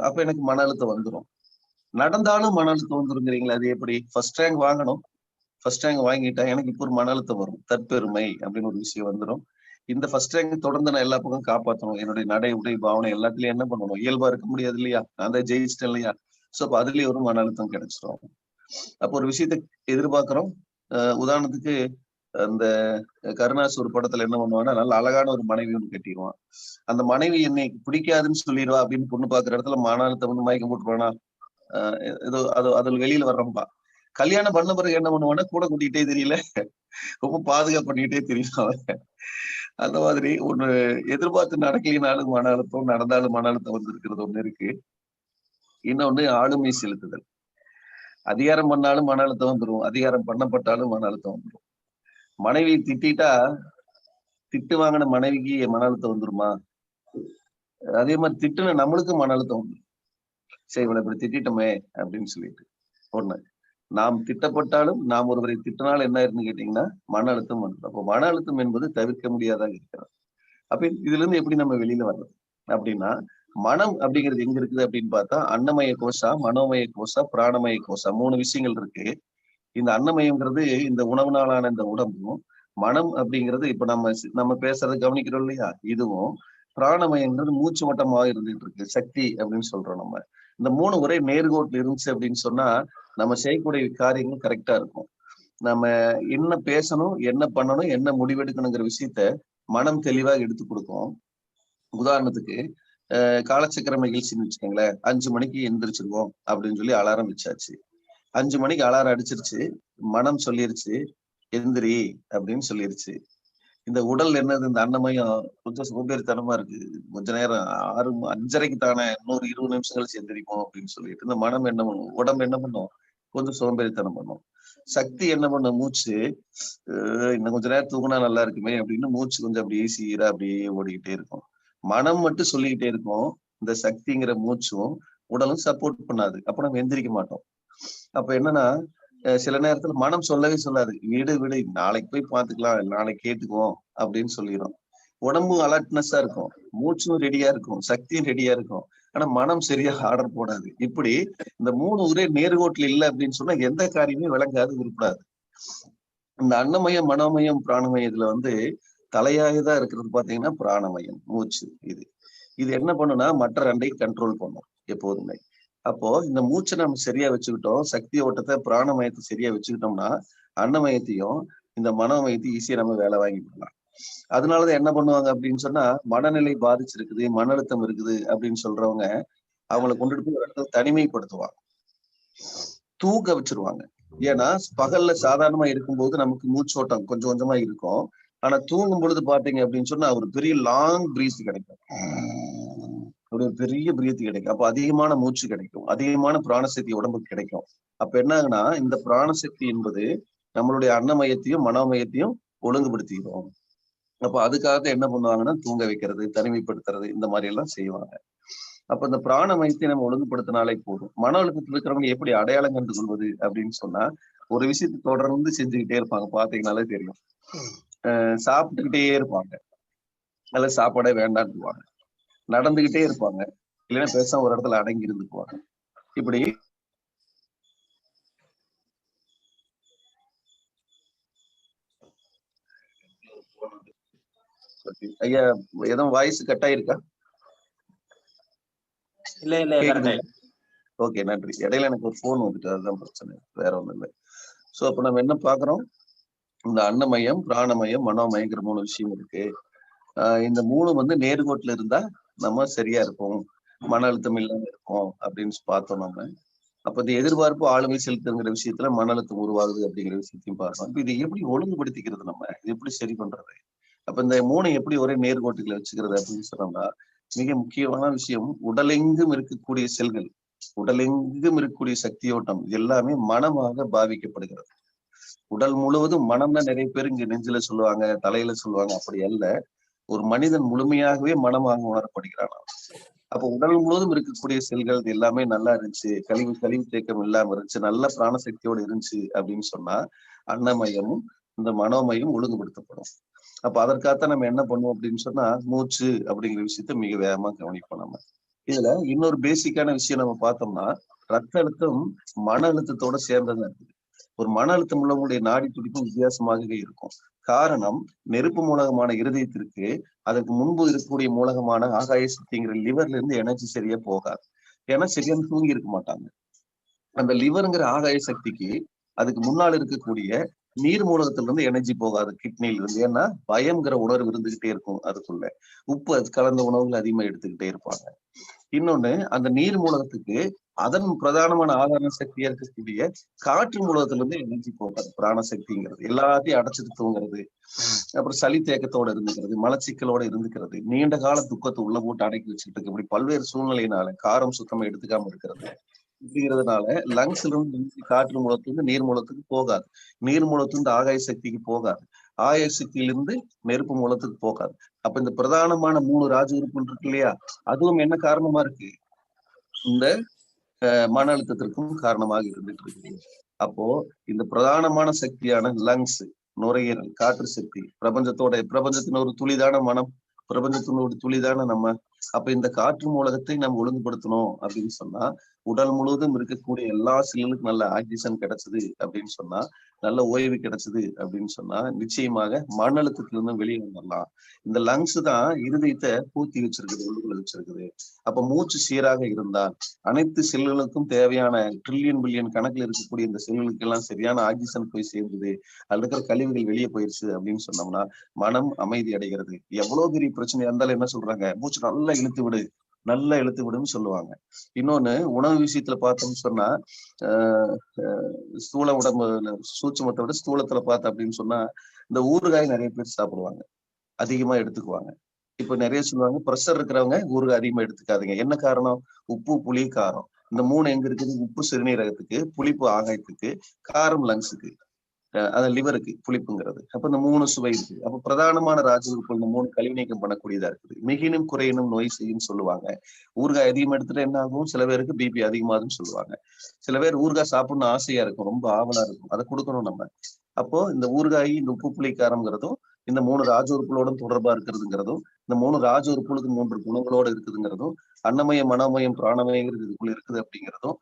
அப்ப எனக்கு மன அழுத்தம் வந்துடும். நடந்தாலும் மன அழுத்தம் வந்துருங்கிறீங்களா? அது எப்படி? ஃபர்ஸ்ட் ரேங்க் வாங்கணும், ஃபர்ஸ்ட் ரேங்க் வாங்கிட்டா எனக்கு இப்போ ஒரு மன அழுத்தம் வரும், தற்பெருமை அப்படின்னு ஒரு விஷயம் வந்துடும். இந்த ஃபர்ஸ்ட் ரேங்க் தொடர்ந்து நான் எல்லா பக்கம் காப்பாற்றணும், என்னுடைய நடை, உடை, பாவனை எல்லாத்துலயும் என்ன பண்ணணும், இயல்பா இருக்க முடியாது இல்லையா, நான் தான் ஜெயிச்சிட்டேன் இல்லையா. சோ அப்ப அதுலயே ஒரு மன அழுத்தம் கிடைச்சிடும். அப்போ ஒரு விஷயத்த எதிர்பார்க்கிறோம். உதாரணத்துக்கு அந்த கருணாஸ் ஒரு படத்துல என்ன பண்ணுவான்னா, நல்ல அழகான ஒரு மனைவி ஒன்று கட்டிடுவான். அந்த மனைவி என்னை பிடிக்காதுன்னு சொல்லிடுவா அப்படின்னு பொண்ணு பாக்குற இடத்துல மன அழுத்தம் வந்து மயக்கம் போட்டுருவானா, ஏதோ அதுல வெளியில வர்றோம்பா. கல்யாணம் பண்ண பிறகு என்ன பண்ணுவான்னா, கூட கூட்டிகிட்டே தெரியல, ரொம்ப பாதுகாப்பு பண்ணிக்கிட்டே தெரியல. அந்த மாதிரி ஒண்ணு எதிர்பார்த்து நடக்கலினாலும் மன அழுத்தம், நடந்தாலும் மன அழுத்தம் வந்து இருக்கிறது ஒண்ணு இருக்கு. இன்னொன்னு ஆளுமை செலுத்துதல். அதிகாரம் பண்ணாலும் மன அழுத்தம் வந்துடும், அதிகாரம் பண்ணப்பட்டாலும் மன அழுத்தம் வந்துடும். மனைவி திட்டா, திட்டு வாங்கின மனைவிக்கு மன அழுத்தம் வந்துருமா? அதே மாதிரி திட்டுன நம்மளுக்கு மன அழுத்தம் வந்துடும். சரி, இவளை இப்படி திட்டமே அப்படின்னு சொல்லிட்டு. ஒண்ணு, நாம் திட்டப்பட்டாலும் நாம் ஒருவரை திட்டினால் என்ன இருக்குன்னு கேட்டீங்கன்னா மன அழுத்தம் வந்துடும். அப்போ மன அழுத்தம் என்பது தவிர்க்க முடியாதாக இருக்கிறது. அப்ப இதுல இருந்து எப்படி நம்ம வெளியில வர்றது அப்படின்னா, மனம் அப்படிங்கிறது எங்க இருக்குது அப்படின்னு பார்த்தா, அன்னமய கோஷா, மனோமய கோஷா, பிராணமய கோஷா, 3 விஷயங்கள் இருக்கு. இந்த அன்னமயம்ங்கிறது இந்த உணவுனாலான இந்த உடம்பும், மனம் அப்படிங்கிறது இப்ப நம்ம பேசுறதை கவனிக்கிறோம் இல்லையா, இதுவும், பிராணமயங்கிறது மூச்சு மட்டமாக இருந்துட்டு இருக்கு, சக்தி அப்படின்னு சொல்றோம் நம்ம. இந்த 3 ஒரே நேர்கோட்டில் இருந்துச்சு அப்படின்னு சொன்னா நம்ம செய்யக்கூடிய காரியங்கள் கரெக்டா இருக்கும். நம்ம என்ன பேசணும், என்ன பண்ணணும், என்ன முடிவெடுக்கணுங்கிற விஷயத்த மனம் தெளிவாக எடுத்து கொடுக்கும். உதாரணத்துக்கு காலச்சக்கரம் நிகழ்ச்சின்னு வச்சுக்கோங்களேன், 5 மணிக்கு எந்திரிச்சிருவோம் அப்படின்னு சொல்லி அலாரம் வச்சாச்சு. 5 மணிக்கு அலாரம் அடிச்சிருச்சு, மனம் சொல்லிருச்சு எந்திரி அப்படின்னு சொல்லிருச்சு. இந்த உடல் என்னது, இந்த அன்னமயம் கொஞ்சம் சோம்பேறித்தனமா இருக்கு, கொஞ்ச நேரம் 5:30க்கு தானே, இன்னொரு 20 நிமிஷம் கழிச்சு எந்திரிப்போம் அப்படின்னு சொல்லிட்டு இந்த மனம் என்ன பண்ணும், உடம்பு என்ன பண்ணும், கொஞ்சம் சோம்பேறித்தனம் பண்ணும். சக்தி என்ன பண்ணும், மூச்சு, இன்னும் கொஞ்ச நேரம் தூங்கினா நல்லா இருக்குமே அப்படின்னு மூச்சு கொஞ்சம் அப்படியே சீரா அப்படியே ஓடிக்கிட்டே இருக்கும். மனம் மட்டும் சொல்லிக்கிட்டே இருக்கும், இந்த சக்திங்கிற மூச்சும் உடலும் சப்போர்ட் பண்ணாது. அப்ப நம்ம எந்திரிக்க மாட்டோம். அப்ப என்னன்னா, சில நேரத்துல மனம் சொல்லவே சொல்லாது, விடு விடு நாளைக்கு போய் பாத்துக்கலாம், நாளைக்கு கேட்டுக்குவோம் அப்படின்னு சொல்லிடும். உடம்பும் அலர்ட்னஸா இருக்கும், மூச்சும் ரெடியா இருக்கும், சக்தியும் ரெடியா இருக்கும். ஆனா மனம் சரியா ஆர்டர் போடாது. இப்படி இந்த 3 ஒரே நேர்கோட்டில் இல்லை அப்படின்னு சொன்னா எந்த காரியமே விளங்காது, உருப்படாது. இந்த அன்னமயம், மனோமயம், பிராணமயத்துல வந்து தலையாகதான் இருக்கிறது பாத்தீங்கன்னா பிராணமயம், மூச்சு. இது என்ன பண்ணுனா மற்ற 2ஐயும் கண்ட்ரோல் பண்ணும் எப்போதுமே. அப்போ இந்த மூச்சை நம்ம சரியா வச்சுக்கிட்டோம், சக்தி ஓட்டத்தை, பிராணமயத்தை சரியா வச்சுக்கிட்டோம்னா அன்னமயத்தையும் இந்த மனோமயத்தையும் ஈஸியா நம்ம வேலை வாங்கிக்கலாம். அதனாலதான் என்ன பண்ணுவாங்க அப்படின்னு சொன்னா, மனநிலை பாதிச்சிருக்குது, மன அழுத்தம் இருக்குது அப்படின்னு சொல்றவங்க அவங்களை கொண்டுட்டு போய் ஒரு இடத்துல தனிமைப்படுத்துவாங்க, தூங்க வச்சிருவாங்க. ஏன்னா பகல்ல சாதாரணமா இருக்கும்போது நமக்கு மூச்சோட்டம் கொஞ்சம் கொஞ்சமா இருக்கும். ஆனா தூங்கும் பொழுது பாத்தீங்க அப்படின்னு சொன்னா ஒரு பெரிய லாங் பிரீத் கிடைக்கும், ஒரு பெரிய பிரீத் கிடைக்கும். அப்ப அதிகமான மூச்சு கிடைக்கும், அதிகமான பிராணசக்தி உடம்புக்கு கிடைக்கும். அப்ப என்ன ஆகுனா, இந்த பிராணசக்தி என்பது நம்மளுடைய அன்னமயத்தையும் மனோமயத்தையும் ஒழுங்குபடுத்திடும். அப்ப அதுக்காக என்ன பண்ணுவாங்கன்னா, தூங்க வைக்கிறது, தனிமைப்படுத்துறது, இந்த மாதிரி எல்லாம் செய்வாங்க. அப்ப இந்த பிராணமயத்தை நம்ம ஒழுங்குபடுத்தினாலே போதும். மன அழுத்தத்தில் இருக்கிறவங்க எப்படி அடையாளம் கண்டு கொள்வது அப்படின்னு சொன்னா, ஒரு விஷயத்தை தொடர்ந்து செஞ்சுக்கிட்டே இருப்பாங்க, பாத்தீங்கன்னாலே தெரியும். சாப்பிட்டுக்கிட்டே இருப்பாங்க, அல்ல சாப்பாடே வேண்டான்னுவாங்க, நடந்துகிட்டே இருப்பாங்க, இல்லைன்னா பேசாம ஒரு இடத்துல அடங்கி இருந்துக்குவாங்க. இப்படி ஐயா எதுவும் வாய்ஸ் கட் ஆயிருக்கா? இல்ல கேக்குது. கரெக்டா. ஓகே, நன்றி. இடையில எனக்கு ஒரு போன் வந்துட்டு, அதுதான் பிரச்சனை, வேற ஒண்ணும் இல்லை. சோ அப்ப நம்ம என்ன பாக்குறோம், இந்த அன்னமயம், பிராணமயம், மனோமயங்கிற 3 விஷயம் இருக்கு. இந்த 3 வந்து நேர்கோட்டுல இருந்தா நம்ம சரியா இருப்போம், மன அழுத்தம் இல்லாம இருக்கும் அப்படின்னு பார்த்தோம் நம்ம. அப்ப இந்த எதிர்பார்ப்பு ஆளுமை செலுத்துங்கிற விஷயத்துல மன அழுத்தம் உருவாகுது அப்படிங்கிற விஷயத்தையும் பார்க்கணும். இப்ப இது எப்படி ஒழுங்குபடுத்திக்கிறது, நம்ம இது எப்படி சரி பண்றது? அப்ப இந்த 3 எப்படி ஒரே நேர்கோட்டுகளை வச்சுக்கிறது அப்படின்னு சொன்னோம்னா, மிக முக்கியமான விஷயம், உடலெங்கும் இருக்கக்கூடிய செல்கள், உடலெங்கும் இருக்கக்கூடிய சக்தியோட்டம் எல்லாமே மனமாக பாவிக்கப்படுகிறது. உடல் முழுவதும் மனம்னா நிறைய பேர் இங்க நெஞ்சில சொல்லுவாங்க, தலையில சொல்லுவாங்க, அப்படி அல்ல. ஒரு மனிதன் முழுமையாகவே மனமாக உணரப்படுகிறான். அப்ப உடல் முழுவதும் இருக்கக்கூடிய செல்கள் எல்லாமே நல்லா இருந்துச்சு, கழிவு தேக்கம் இல்லாம இருந்துச்சு, நல்ல பிராணசக்தியோடு இருந்துச்சு அப்படின்னு சொன்னா அன்னமயமும் இந்த மனோமயம் ஒழுங்குபடுத்தப்படும். அப்ப அதற்காகத்தான் நம்ம என்ன பண்ணுவோம் அப்படின்னு சொன்னா, மூச்சு அப்படிங்கிற விஷயத்த மிக வேகமா கவனிப்போம் நம்ம. இதுல இன்னொரு பேசிக்கான விஷயம் நம்ம பார்த்தோம்னா, ரத்த அழுத்தம் மன அழுத்தத்தோட சேர்ந்ததான் இருக்குது. ஒரு மன அழுத்தம் உள்ளவங்களுடைய நாடி துடிப்பும் வித்தியாசமாகவே இருக்கும். காரணம், நெருப்பு மூலகமான இருதயத்திற்கு அதற்கு முன்பு இருக்கக்கூடிய மூலகமான ஆகாய சக்திங்கிற லிவர்ல இருந்து எனர்ஜி சரியா போகாது. ஏன்னா சரியான தூங்கி இருக்க மாட்டாங்க. அந்த லிவருங்கிற ஆகாய சக்திக்கு அதுக்கு முன்னால் இருக்கக்கூடிய நீர் மூலகத்துல இருந்து எனர்ஜி போகாது, கிட்னில இருந்து. ஏன்னா பயம்ங்கிற உணர்வு இருந்துகிட்டே இருக்கும். அதுக்குள்ள உப்பு அது கலந்த உணவுகள் அதிகமா எடுத்துக்கிட்டே இருப்பாங்க. இன்னொன்னு, அந்த நீர் மூலகத்துக்கு அதன் பிரதானமான ஆதார சக்தியா இருக்கக்கூடிய காற்று மூலகத்துல இருந்து எனர்ஜி போகாது. பிராணசக்திங்கிறது எல்லாத்தையும் அடைச்சிட்டு தூங்குறது, அப்புறம் சளி தேக்கத்தோட இருந்துக்கிறது, மலச்சிக்கலோட இருந்துக்கிறது, நீண்ட கால துக்கத்தை உள்ள போட்டு அடக்கி வச்சுட்டு இருக்கு, இப்படி பல்வேறு சூழ்நிலையினால காரம் சுத்தமா எடுத்துக்காம இருக்கிறது, இப்படிங்கிறதுனால லங்ஸ்ல இருந்து காற்று மூலத்திலிருந்து நீர் மூலத்துக்கு போகாது, நீர் மூலத்திலிருந்து ஆகாய சக்திக்கு போகாது, ஆகாய சக்தியிலிருந்து நெருப்பு மூலத்துக்கு போகாது. அப்ப இந்த பிரதானமான 3 ராஜ உறுப்புகள் இருக்கு இல்லையா, அதுவும் என்ன காரணமா இருக்கு, இந்த மன அழுத்தத்திற்கும் காரணமாக இருந்துட்டு இருக்கு. அப்போ இந்த பிரதானமான சக்தியான லங்ஸ், நுரையீரல், காற்று சக்தி, பிரபஞ்சத்தின் ஒரு துளிதான மனம், பிரபஞ்சத்தின் ஒரு துளிதான நம்ம. அப்ப இந்த காற்று மூலகத்தை நம்ம ஒழுங்குபடுத்தணும் அப்படின்னு சொன்னா, உடல் முழுவதும் இருக்கக்கூடிய எல்லா செல்லுக்கும் நல்ல ஆக்சிஜன் கிடைச்சது அப்படின்னு சொன்னா, நல்ல ஓய்வு கிடைச்சது அப்படின்னு சொன்னா, நிச்சயமாக மன அழுத்தத்திலிருந்து வெளியே வந்துடலாம். இந்த லங்ஸ் தான் இருதயத்தை பூத்தி வச்சிருக்குது, உள்ளுக்குள்ள வச்சிருக்குது. அப்ப மூச்சு சீராக இருந்தால் அனைத்து செல்லுகளுக்கும் தேவையான ட்ரில்லியன் கணக்குல இருக்கக்கூடிய இந்த செல்லுகளுக்கு எல்லாம் சரியான ஆக்சிஜன் போய் சேர்ந்தது, அதுல இருக்கிற கழிவுகள் வெளியே போயிருச்சு அப்படின்னு சொன்னோம்னா மனம் அமைதி அடைகிறது. எவ்வளவு பெரிய பிரச்சனையா இருந்தாலும் என்ன சொல்றாங்க, மூச்சு நல்லா இழுத்து விடுன்னு சொல்லுவாங்க. இன்னொன்னு, உணவு விஷயத்துல பார்த்தோம்னு சொன்னா, ஸ்தூல உடம்பு சூட்சுமத்தை விட ஸ்தூலத்துல பார்த்தோம் அப்படின்னு சொன்னா, இந்த ஊறுகாய் நிறைய பேர் சாப்பிடுவாங்க, அதிகமா எடுத்துக்குவாங்க. இப்ப நிறைய சொல்லுவாங்க, ப்ரெஷர் இருக்கிறவங்க ஊறுகாய் அதிகமா எடுத்துக்காதீங்க. என்ன காரணம், உப்பு, புளி, காரம். இந்த 3 எங்க இருக்குது, உப்பு சிறுநீரகத்துக்கு, புளிப்பு ஆகாயத்துக்கு, காரம் லங்ஸுக்கு, அது லிவருக்கு புளிப்புங்கிறது. அப்ப இந்த 3 சுவை இருக்கு. அப்ப பிரதானமான ராஜ உறுப்பு இந்த 3 கழிவு நீக்கம் பண்ணக்கூடியதா இருக்குது. மிகினும் குறையினும் நோய் செய்யும் சொல்லுவாங்க. ஊறுகாய் அதிகமா எடுத்துட்டு என்ன ஆகும், சில பேருக்கு பிபி அதிகமாகுதுன்னு சொல்லுவாங்க. சில பேர் ஊறுகாய் சாப்பிடணும்னு ஆசையா இருக்கும், ரொம்ப ஆவலா இருக்கும், அதை கொடுக்கணும் நம்ம. அப்போ இந்த ஊறுகாய், இந்த உப்பு புளி காரம்ங்கிறதும் இந்த 3 ராஜ உறுப்புகளோட தொடர்பா இருக்கிறதுங்கிறதும், இந்த 3 ராஜ உறுப்புகளுக்கு 3 குணங்களோட இருக்குதுங்கிறதும், அன்னமயம், மனோமயம், பிராணமயங்கிறது இதுக்குள்ள இருக்குது அப்படிங்கிறதும்,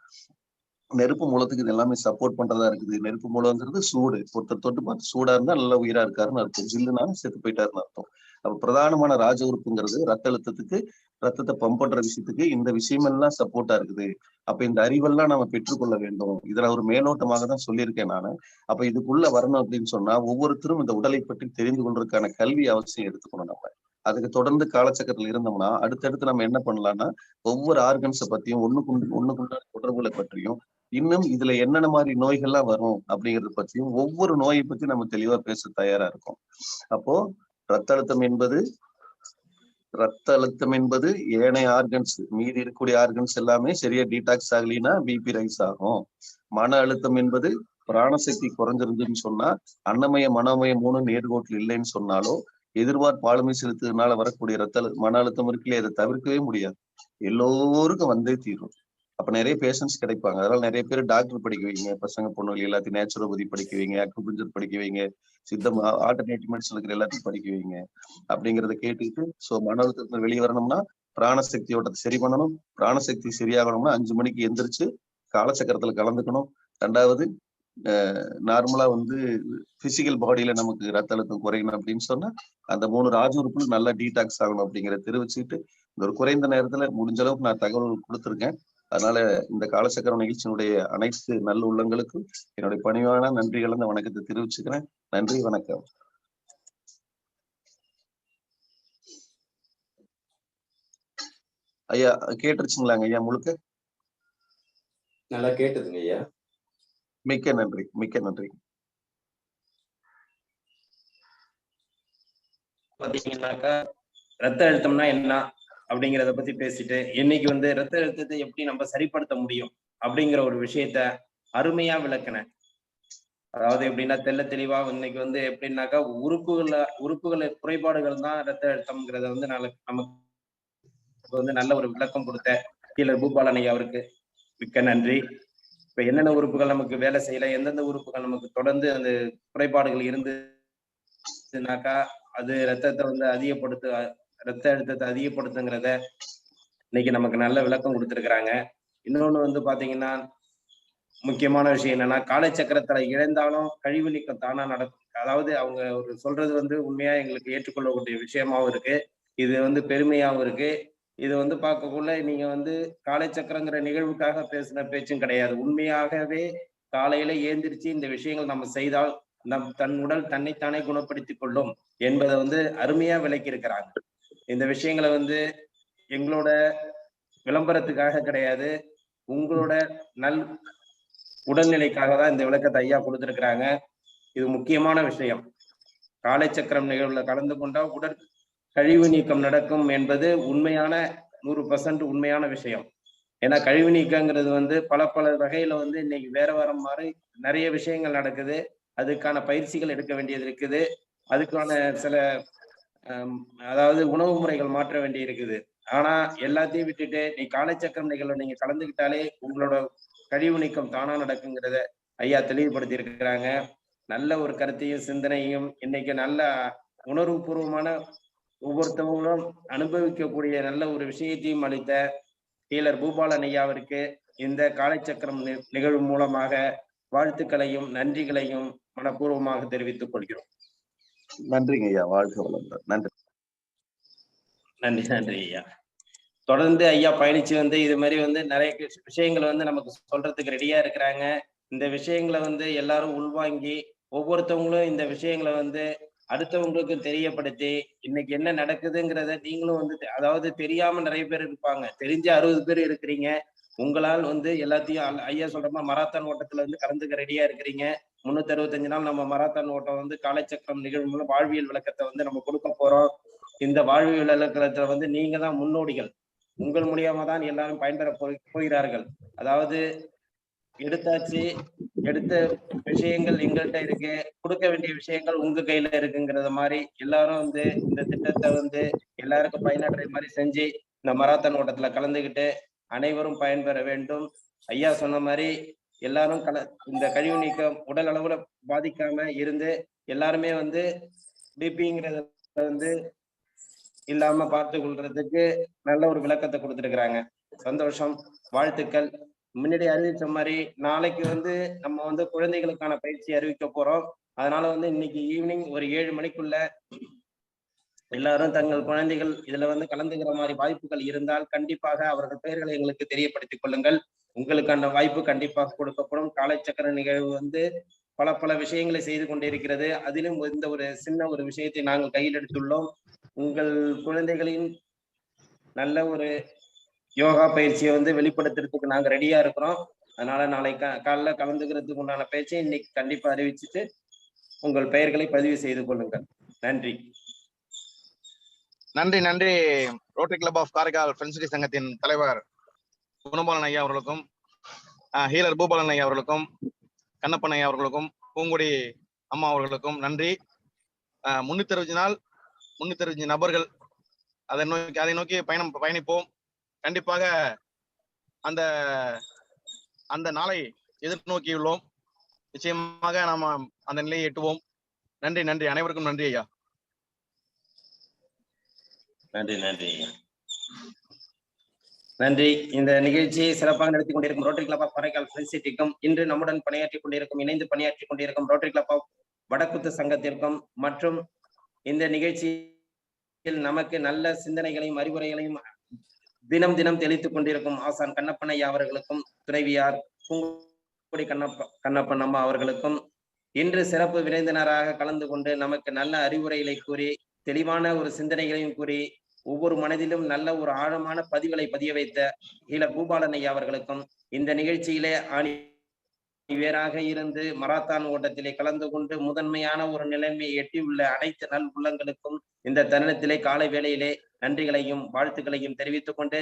நெருப்பு மூலத்துக்கு இது எல்லாமே சப்போர்ட் பண்றதா இருக்குது. நெருப்பு மூலங்கிறது சூடு, ஒருத்தர் தொட்டு பார்த்து சூடா இருந்தா நல்லா உயிரா இருக்காருன்னு அர்த்தம், ஜில்லுனா செத்து போயிட்டாருன்னு அர்த்தம். அப்ப பிரதானமான ராஜ உறுப்புங்கிறது ரத்த அழுத்தத்துக்கு, ரத்தத்தை பம்ப் பண்ற விஷயத்துக்கு இந்த விஷயமெல்லாம் சப்போர்ட்டா இருக்குது. அப்ப இந்த அறிவெல்லாம் நம்ம பெற்றுக்கொள்ள வேண்டும். இதுல ஒரு மேலோட்டமாக தான் சொல்லியிருக்கேன் நானு. அப்ப இதுக்குள்ள வரணும் அப்படின்னு சொன்னா, ஒவ்வொருத்தரும் இந்த உடலை பற்றி தெரிந்து கொள்றதுக்கான கல்வி அவசியம் எடுத்துக்கணும் நம்ம. அதுக்கு தொடர்ந்து காலச்சக்கரத்துல இருந்தோம்னா அடுத்தடுத்து நம்ம என்ன பண்ணலாம்னா, ஒவ்வொரு ஆர்கன்ஸை பத்தியும், ஒண்ணுக்குள்ள தொடர்புகளை பற்றியும், இன்னும் இதுல என்னென்ன மாதிரி நோய்கள்லாம் வரும் அப்படிங்கறத பத்தியும், ஒவ்வொரு நோயை பத்தி நம்ம தெளிவா பேச தயாரா இருக்கோம். அப்போ ரத்த அழுத்தம் என்பது ஏனைய ஆர்கன்ஸ், மீதி இருக்கக்கூடிய ஆர்கன்ஸ் எல்லாமே சரியா டீடாக்ஸ் ஆகலினா பிபி ரைஸ் ஆகும். மன அழுத்தம் என்பது பிராணசக்தி குறைஞ்சிருந்துன்னு சொன்னா, அன்னமய மனோமய 3 நேர்கோட்டில் இல்லைன்னு சொன்னாலும், எதிர்பார்ப்பு ஆளுமை செலுத்துறதுனால வரக்கூடிய மன அழுத்தம் இருக்குல்லையே, அதை தவிர்க்கவே முடியாது, எல்லோருக்கும் வந்தே தீரும். அப்ப நிறைய பேஷன்ஸ் கிடைப்பாங்க. அதனால நிறைய பேர் டாக்டர் படிக்க வைங்க, பசங்க பொண்ணுகள் எல்லாத்தையும் நேச்சுரோபதி படிக்க வைங்க, அக்குபஞ்சர் படிக்க வைங்க, சித்தம் ஆல்டர்னேட்டிவ் மெடிசன் இருக்கிற எல்லாத்தையும் படிக்க வைங்க அப்படிங்கிறத கேட்டுக்கிட்டு, ஸோ மன அழுத்தத்துல வெளியே வரணும்னா பிராணசக்தியோட சரி பண்ணணும். பிராணசக்தி சரியாகணும்னா 5 மணிக்கு எந்திரிச்சு காலச்சக்கரத்துல கலந்துக்கணும். 2வது நார்மலா வந்து பிசிக்கல் பாடியில நமக்கு ரத்த அழுத்தம் குறையணும் அப்படின்னு சொன்னா அந்த 3 ராஜ உறுப்புகளும் நல்லா டீடாக்ஸ் ஆகணும் அப்படிங்கிறத தெரிவிச்சுக்கிட்டு இந்த ஒரு குறைந்த நேரத்துல முடிஞ்ச அளவுக்கு நான் தகவல் கொடுத்துருக்கேன். அதனால இந்த காலச்சக்கரம் நிகழ்ச்சியினுடைய அனைத்து நல்ல உள்ளங்களுக்கும் என்னுடைய பணிவான நன்றிகள் அந்த வணக்கத்தை தெரிவிச்சுக்கிறேன். நன்றி, வணக்கம். ஐயா கேட்டுருச்சுங்களாங்க ஐயா? முழுக்க நல்லா கேட்டுதுங்க ஐயா. மிக்க நன்றி, மிக்க நன்றி. பாத்தீங்கன்னாக்கா ரத்த அழுத்தம்னா என்ன அப்படிங்கிறத பத்தி பேசிட்டு இன்னைக்கு வந்து ரத்த அழுத்தத்தை எப்படி நம்ம சரிப்படுத்த முடியும் அப்படிங்கிற ஒரு விஷயத்த அருமையா விளக்குனேன். அதாவது எப்படின்னா தெள்ள தெளிவா இன்னைக்கு வந்து எப்படின்னாக்கா உறுப்புகள் குறைபாடுகள் தான் ரத்த அழுத்தம்ங்கிறத வந்து நமக்கு வந்து நல்ல ஒரு விளக்கம் கொடுத்த ஹீலர் பூபாலன் ஐயா அவருக்கு மிக்க நன்றி. இப்ப என்னென்ன உறுப்புகள் நமக்கு வேலை செய்யல, எந்தெந்த உறுப்புகள் நமக்கு தொடர்ந்து அந்த குறைபாடுகள் இருந்துனாக்கா அது ரத்தத்தை வந்து ரத்த அழுத்தத்தை அதிகப்படுத்துங்கிறத இன்னைக்கு நமக்கு நல்ல விளக்கம் கொடுத்துருக்குறாங்க. இன்னொன்னு வந்து பாத்தீங்கன்னா முக்கியமான விஷயம் என்னன்னா காலச்சக்கரத்துல இழந்தாலும் கழிவு நீக்கம் தானா நடக்கும். அதாவது அவங்க ஒரு சொல்றது வந்து உண்மையா எங்களுக்கு ஏற்றுக்கொள்ளக்கூடிய விஷயமாவும் இருக்கு. இது வந்து பெருமையாவும் இருக்கு. இது வந்து பார்க்கக்குள்ள நீங்க வந்து காலச்சக்கரங்கிற நிகழ்வுக்காக பேசின பேச்சும் கிடையாது. உண்மையாகவே காலையில ஏந்திரிச்சு இந்த விஷயங்கள் நம்ம செய்தால் தன் உடல் தன்னைத்தானே குணப்படுத்திக் கொள்ளும் என்பதை வந்து அருமையா விளக்கி இருக்கிறாங்க. இந்த விஷயங்களை வந்து எங்களோட விளம்பரத்துக்காக கிடையாது, உங்களோட நல் உடல்நிலைக்காக தான் இந்த விளக்கத்தை ஐயா கொடுத்திருக்கிறாங்க. இது முக்கியமான விஷயம். காலச்சக்கரம் நிகழ்வுல கலந்து கொண்டா கழிவு நீக்கம் நடக்கும் என்பது உண்மையான 100% உண்மையான விஷயம். ஏன்னா கழிவு நீக்கங்கிறது வந்து பல வகையில வந்து இன்னைக்கு வேற மாதிரி நிறைய விஷயங்கள் நடக்குது. அதுக்கான பயிற்சிகள் எடுக்க வேண்டியது இருக்குது. அதுக்கான சில அதாவது உணவு முறைகள் மாற்ற வேண்டி இருக்குது. ஆனா எல்லாத்தையும் விட்டுட்டு நீ காலச்சக்கரம் நிகழ்வு நீங்க கலந்துக்கிட்டாலே உங்களோட கழிவு நீக்கம் தானா நடக்குங்கிறத ஐயா தெளிவுபடுத்தி இருக்கிறாங்க. நல்ல ஒரு கருத்தையும் சிந்தனையும் இன்னைக்கு நல்ல உணர்வுபூர்வமான ஒவ்வொருத்தவங்களும் அனுபவிக்கக்கூடிய நல்ல ஒரு விஷயத்தையும் அளித்த ஹீலர் பூபாலன் ஐயாவிற்கு இந்த காலச்சக்கரம் நிகழ்வு மூலமாக வாழ்த்துக்களையும் நன்றிகளையும் மனப்பூர்வமாக தெரிவித்துக் கொள்கிறோம். நன்றிங்க ஐயா, வாழ்க வளமுடன். நன்றி, நன்றி, நன்றி ஐயா. தொடர்ந்து ஐயா பயணிச்சு வந்து இது மாதிரி வந்து நிறைய விஷயங்களை வந்து நமக்கு சொல்றதுக்கு ரெடியா இருக்கிறாங்க. இந்த விஷயங்களை வந்து எல்லாரும் உள்வாங்கி ஒவ்வொருத்தவங்களும் இந்த விஷயங்களை வந்து அடுத்தவங்களுக்கு தெரியப்படுத்தி இன்னைக்கு என்ன நடக்குதுங்கிறத நீங்களும் வந்து அதாவது தெரியாம நிறைய பேர் இருப்பாங்க, தெரிஞ்ச 60 பேர் இருக்கிறீங்க. உங்களால் வந்து எல்லாத்தையும் ஐயா சொல்ற மாதிரி மராத்தான் ஓட்டத்துல வந்து கலந்துக்க ரெடியா இருக்கிறீங்க. 365 நாள் நம்ம மராத்தான் ஓட்டம் வந்து காலச்சக்கரம் நிகழ்வு மூலம் வாழ்வியல் விளக்கத்தை வந்து நம்ம கொடுக்க போறோம். இந்த வாழ்வியல் விளக்கத்துல வந்து நீங்க தான் முன்னோடிகள். உங்கள் மூலியமா தான் எல்லாரும் பயன்பெற போகிறார்கள். அதாவது எடுத்த விஷயங்கள் எங்கள்கிட்ட இருக்கு, கொடுக்க வேண்டிய விஷயங்கள் உங்க கையில இருக்குங்கிறத மாதிரி எல்லாரும் வந்து இந்த திட்டத்தை வந்து எல்லாருக்கும் பயனற்ற மாதிரி செஞ்சு இந்த மராத்தான் ஓட்டத்துல கலந்துகிட்டு அனைவரும் பயன்பெற வேண்டும். ஐயா சொன்ன மாதிரி எல்லாரும் இந்த கழிவு நீக்கம் உடல் அளவுல பாதிக்காம இருந்து எல்லாருமே வந்து பிபிங்கிறத வந்து இல்லாம பார்த்து கொள்றதுக்கு நல்ல ஒரு விளக்கத்தை கொடுத்துருக்குறாங்க. சந்தோஷம், வாழ்த்துக்கள். முன்னாடி அறிவிச்ச மாதிரி நாளைக்கு வந்து நம்ம வந்து குழந்தைகளுக்கான பயிற்சி அறிவிக்க போறோம். அதனால வந்து இன்னைக்கு ஈவினிங் ஒரு 7 மணிக்குள்ள எல்லாரும் தங்கள் குழந்தைகள் இதுல வந்து கலந்துக்கிற மாதிரி வாய்ப்புகள் இருந்தால் கண்டிப்பாக அவர்கள் பெயர்களை எங்களுக்கு தெரியப்படுத்திக் கொள்ளுங்கள். உங்களுக்கான வாய்ப்பு கண்டிப்பாக கொடுக்கப்படும். காலச்சக்கர நிகழ்வு வந்து பல விஷயங்களை செய்து கொண்டிருக்கிறது. அதிலும் இந்த ஒரு சின்ன ஒரு விஷயத்தை நாங்கள் கையில் எடுத்துள்ளோம். உங்கள் குழந்தைகளின் நல்ல ஒரு யோகா பயிற்சியை வந்து வெளிப்படுத்துறதுக்கு நாங்க ரெடியா இருக்கிறோம். அதனால நாளை காலைல கலந்துக்கிறதுக்கு உண்டான பயிற்சியை இன்னைக்கு கண்டிப்பா அறிவிச்சுட்டு உங்கள் பெயர்களை பதிவு செய்து கொள்ளுங்கள். நன்றி, நன்றி. நன்றி. Rotary club of Karaikal friends சங்கத்தின் தலைவர் குணபாலன் ஐயா அவர்களுக்கும், ஹீலர் பூபாலன் ஐயா அவர்களுக்கும், கண்ணப்பன் ஐயா அவர்களுக்கும், பூங்குடி அம்மா அவர்களுக்கும் நன்றி. 365 நாள் 365 நபர்கள் அதை நோக்கி பயணிப்போம். கண்டிப்பாக அந்த நாளை எதிர்நோக்கியுள்ளோம். நிச்சயமாக நாம அந்த நிலையை எட்டுவோம். நன்றி, நன்றி. அனைவருக்கும் நன்றி ஐயா. நன்றி, நன்றி ஐயா. நன்றி. இந்த நிகழ்ச்சியை சிறப்பாக நடத்தி கொண்டிருக்கும் rotary club of Karaikal friends சிட்டிக்கும், இன்று நம்முடன் பணியாற்றிக் கொண்டிருக்கும் இணைந்து பணியாற்றிக் கொண்டிருக்கும் ரோட்டரி கிளப் ஆஃப் வடக்குத்து சங்கத்திற்கும், மற்றும் இந்த நிகழ்ச்சியில் நமக்கு நல்ல சிந்தனைகளையும் அறிவுரைகளையும் தினம் தினம் தெளித்துக் கொண்டிருக்கும் ஆசான் கண்ணப்பன் ஐயா அவர்களுக்கும், துணைவியார் பூங்குடி கண்ணப்பன் அம்மா அவர்களுக்கும், இன்று சிறப்பு விருந்தினராக கலந்து கொண்டு நமக்கு நல்ல அறிவுரைகளை கூறி தெளிவான ஒரு சிந்தனைகளையும் கூறி ஒவ்வொரு மனதிலும் நல்ல ஒரு ஆழமான பதிவுகளை பதிய வைத்த ஹீலர் பூபாலன் ஐயா அவர்களுக்கும், இந்த நிகழ்ச்சியிலே வேறாக இருந்து மராத்தான் ஓட்டத்திலே கலந்து கொண்டு முதன்மையான ஒரு நிலைமையை எட்டியுள்ள அனைத்து நல் உள்ளங்களுக்கும் இந்த தருணத்திலே காலை வேளையிலே நன்றிகளையும் வாழ்த்துக்களையும் தெரிவித்துக் கொண்டு,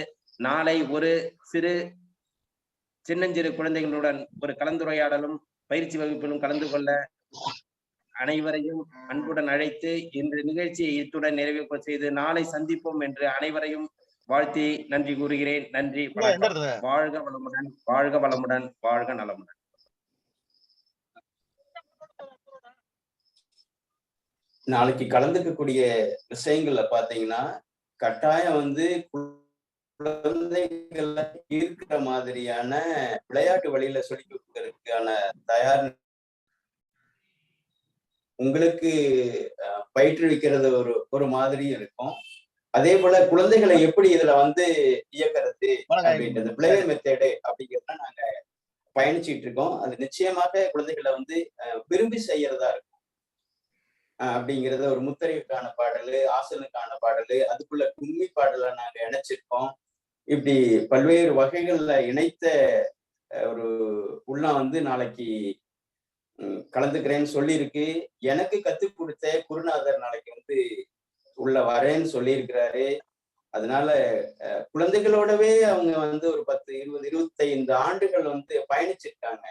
நாளை ஒரு சின்னஞ்சிறு குழந்தைகளுடன் ஒரு கலந்துரையாடலும் பயிற்சி வகுப்பிலும் கலந்து கொள்ள அனைவரையும் அன்புடன் அழைத்து இந்த நிகழ்ச்சியை இத்துடன் நிறைவு செய்து நாளை சந்திப்போம் என்று அனைவரையும் வாழ்த்தி நன்றி கூறுகிறேன். நன்றி, வணக்கம். வாழ்க வளமுடன், வாழ்க வளமுடன், வாழ்க நலமுடன். நாளைக்கு கலந்துக்கக்கூடிய விஷயங்கள்ல பாத்தீங்கன்னா, கட்டாயம் வந்து குழந்தைகள்ல இருக்கிற மாதிரியான விளையாட்டு வழியில சொல்லிக் கொடுக்கறதுக்கான தயார் உங்களுக்கு பயிற்றுவிக்கிறது ஒரு மாதிரி இருக்கும். அதே போல குழந்தைகளை எப்படி இதுல வந்து இயக்கிறது அப்படின்றது பிளேயர் மெத்தேடு அப்படிங்கிறத நாங்க பயணிச்சுட்டு இருக்கோம். அது நிச்சயமாக குழந்தைகளை வந்து விரும்பி செய்யறதா இருக்கும். அப்படிங்கிறத ஒரு முத்திரைக்கான பாடலு, ஆசனுக்கான பாடலு, அதுக்குள்ள கும்மி பாடலை நாங்க இணைச்சிருக்கோம். இப்படி பல்வேறு வகைகள்ல இணைத்த ஒரு உள்ளம் வந்து நாளைக்கு கலந்துக்கிறேன்னு சொல்லியிருக்கு. எனக்கு கத்துக் கொடுத்த குருநாதர் நாளைக்கு வந்து உள்ள வரேன்னு சொல்லியிருக்கிறாரு. அதனால குழந்தைகளோடவே அவங்க வந்து ஒரு 10, 20, 25 ஆண்டுகள் வந்து பயணிச்சிருக்காங்க.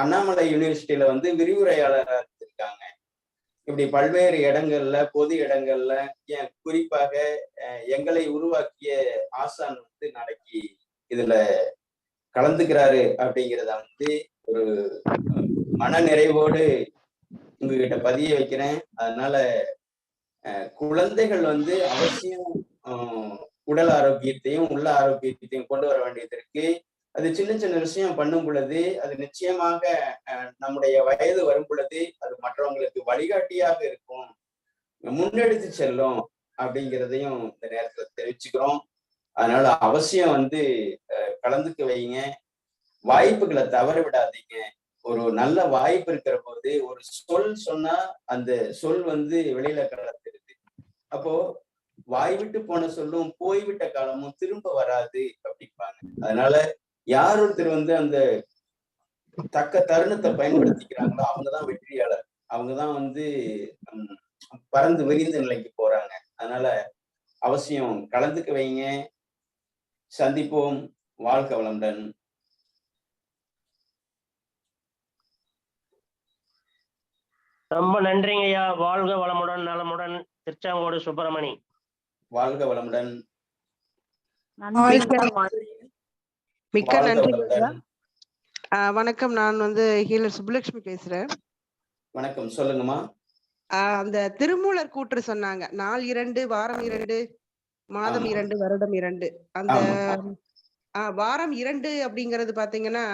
அண்ணாமலை யூனிவர்சிட்டியில வந்து விரிவுரையாளராக இருந்திருக்காங்க. இப்படி பல்வேறு இடங்கள்ல, பொது இடங்கள்ல, ஏன் குறிப்பாக எங்களை உருவாக்கிய ஆசான் வந்து நாளைக்கு இதுல கலந்துக்கிறாரு அப்படிங்கிறத வந்து ஒரு மன நிறைவோடு உங்ககிட்ட பதிய வைக்கிறேன். அதனால குழந்தைகள் வந்து அவசியம் உடல் ஆரோக்கியத்தையும் உள்ள ஆரோக்கியத்தையும் கொண்டு வர வேண்டியது இருக்கு. அது சின்ன சின்ன விஷயம் பண்ணும் பொழுது அது நிச்சயமாக நம்முடைய வயது வரும் பொழுது அது மற்றவங்களுக்கு வழிகாட்டியாக இருக்கும், முன்னெடுத்து செல்லும் அப்படிங்கிறதையும் இந்த நேரத்துல தெரிவிச்சுக்கிறோம். அதனால அவசியம் வந்து கலந்துக்க வைங்க, வாய்ப்புகளை தவற விடாதீங்க. ஒரு நல்ல வாய்ப்பு இருக்கிற போது ஒரு சொல் சொன்னா அந்த சொல் வந்து வெளியில கலந்துருது. அப்போ வாய் விட்டு போன சொல்லும் போய்விட்ட காலமும் திரும்ப வராது அப்படிப்பாங்க. அதனால யார் ஒருத்தர் வந்து அந்த தக்க தருணத்தை பயன்படுத்திக்கிறாங்களோ அவங்கதான் வெற்றியாளர், அவங்கதான் வந்து பறந்து விரிந்த நிலைக்கு போறாங்க. அதனால அவசியம் கலந்துக்க வைங்க. சந்திப்போம். வாழ்க வளமுடன். ரொம்ப நன்றிங்க ஐயா. வாழ்க வளமுடன் நலமுடன். திருச்சாங்கோடு சுப்பிரமணி. வாழ்க வளமுடன். மிக்க நன்றி. வணக்கம், நான் வந்து ஹீலர் சுப்புலட்சுமி பேசுறேன். வணக்கம், சொல்லுங்கம்மா. அந்த திருமூலர் கூற்று சொன்னாங்க, நாள் 2, வாரம் 2, மாதம் 2, வருடம் 2. அந்த வாரம் 2 அப்படிங்கிறது பாத்தீங்கன்னா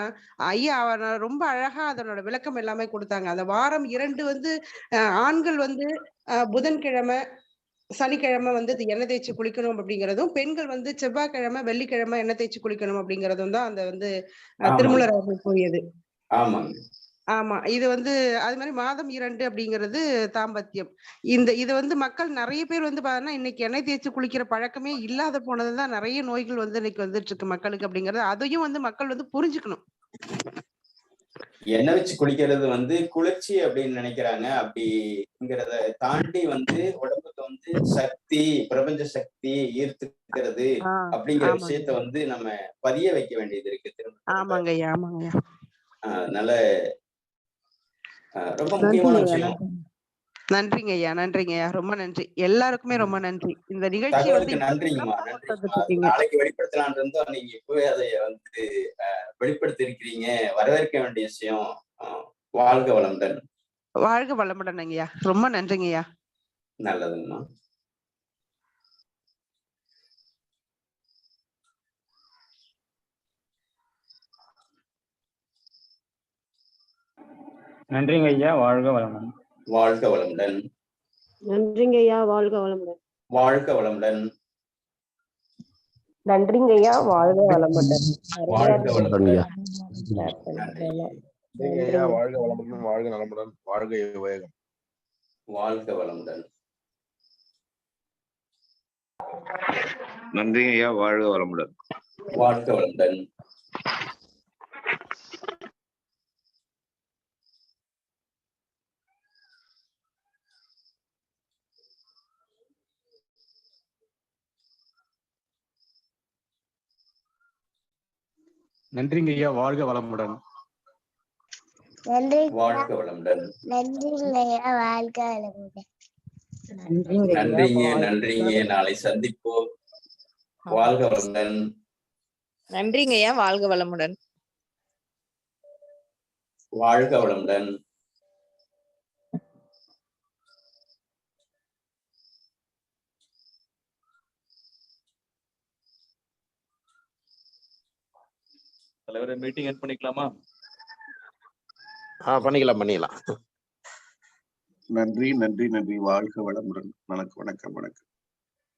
ஐயா ரொம்ப அழகா அதனோட விளக்கம் எல்லாமே கொடுத்தாங்க. அந்த வாரம் 2 வந்து ஆண்கள் வந்து புதன்கிழமை சனிக்கிழமை வந்து எண்ணெய் தேய்ச்சி குளிக்கணும் அப்படிங்கிறதும், பெண்கள் வந்து செவ்வாய்க்கிழமை வெள்ளிக்கிழமை எண்ணெய் தேய்ச்சி குளிக்கணும் அப்படிங்கிறதும் தான் அந்த வந்து திருமூலர் அவர்கள் கூறியது. ஆமா, இது வந்து அது மாதிரி மாதம் 2 அப்படிங்கிறது தாம்பத்தியம். இது வந்து மக்கள் நிறைய பேர் வந்து பாத்தீங்கன்னா இன்னைக்கு எண்ணெய் தேய்ச்சி குளிக்கிற பழக்கமே இல்லாத போனதுதான் நிறைய நோய்கள் வந்து இன்னைக்கு வந்துட்டு இருக்கு மக்களுக்கு அப்படிங்கறது. அதையும் வந்து மக்கள் வந்து புரிஞ்சுக்கணும். எண்ணெய் வச்சு குளிக்கிறது வந்து குளிர்ச்சி அப்படின்னு நினைக்கிறாங்க. அப்படிங்கிறத தாண்டி வந்து உடம்புக்கு வந்து சக்தி, பிரபஞ்ச சக்தி ஈர்த்துக்கிறது அப்படிங்கிற விஷயத்த வந்து நம்ம பதிய வைக்க வேண்டியது இருக்கு. ஆமாங்கய்யா, ஆமாங்கய்யா. அதனால ரொம்ப முக்கியமான விஷயம். நன்றிங்க ஐயா, நன்றிங்க ஐயா, ரொம்ப நன்றி. எல்லாருக்குமே ரொம்ப நன்றி. இந்த நிகழ்ச்சி வந்து நன்றிங்கம்மா. நாளைக்கு வெளிப்படுத்தலான் இருந்தோம், நீங்க இப்பவே அதை வந்து வெளிப்படுத்தி இருக்கிறீங்க, வரவேற்க வேண்டிய விஷயம். வாழ்க வளமுடன். வாழ்க வளமுடன் ஐயா, ரொம்ப நன்றிங்க ஐயா. நல்லதுங்கம்மா. நன்றிங்க ஐயா, வாழ்க வளமுடன். வாழ்க வளமுடன். நன்றிங்க ஐயா, வாழ்க வளமுடன். வாழ்க வளமுடன். நன்றிங்க ஐயா, வாழ்க வளமுடன். வாழ்க வளமுடன். ஐயா, வாழ்க வளமுடன், வாழ்க நலமுடன், வாழ்க வேகம். வாழ்க வளமுடன். நன்றி ஐயா, வாழ்க வளமுடன். வாழ்க வளமுடன். நன்றிங்க ஐயா, வாழ்க வளமுடன். வாழ்க வளமுடன். நன்றிங்க நன்றிங்க, நன்றிங்க. நாளை சந்திப்போம். வாழ்க வளமுடன். நன்றிங்க ஐயா, வாழ்க வளமுடன். வாழ்க வளமுடன். தலைவரை மீட்டிங் எட் பண்ணிக்கலாமா? பண்ணிக்கலாம். நன்றி நன்றி நன்றி. வாழ்க வளமுடன். வணக்கம் வணக்கம் வணக்கம்.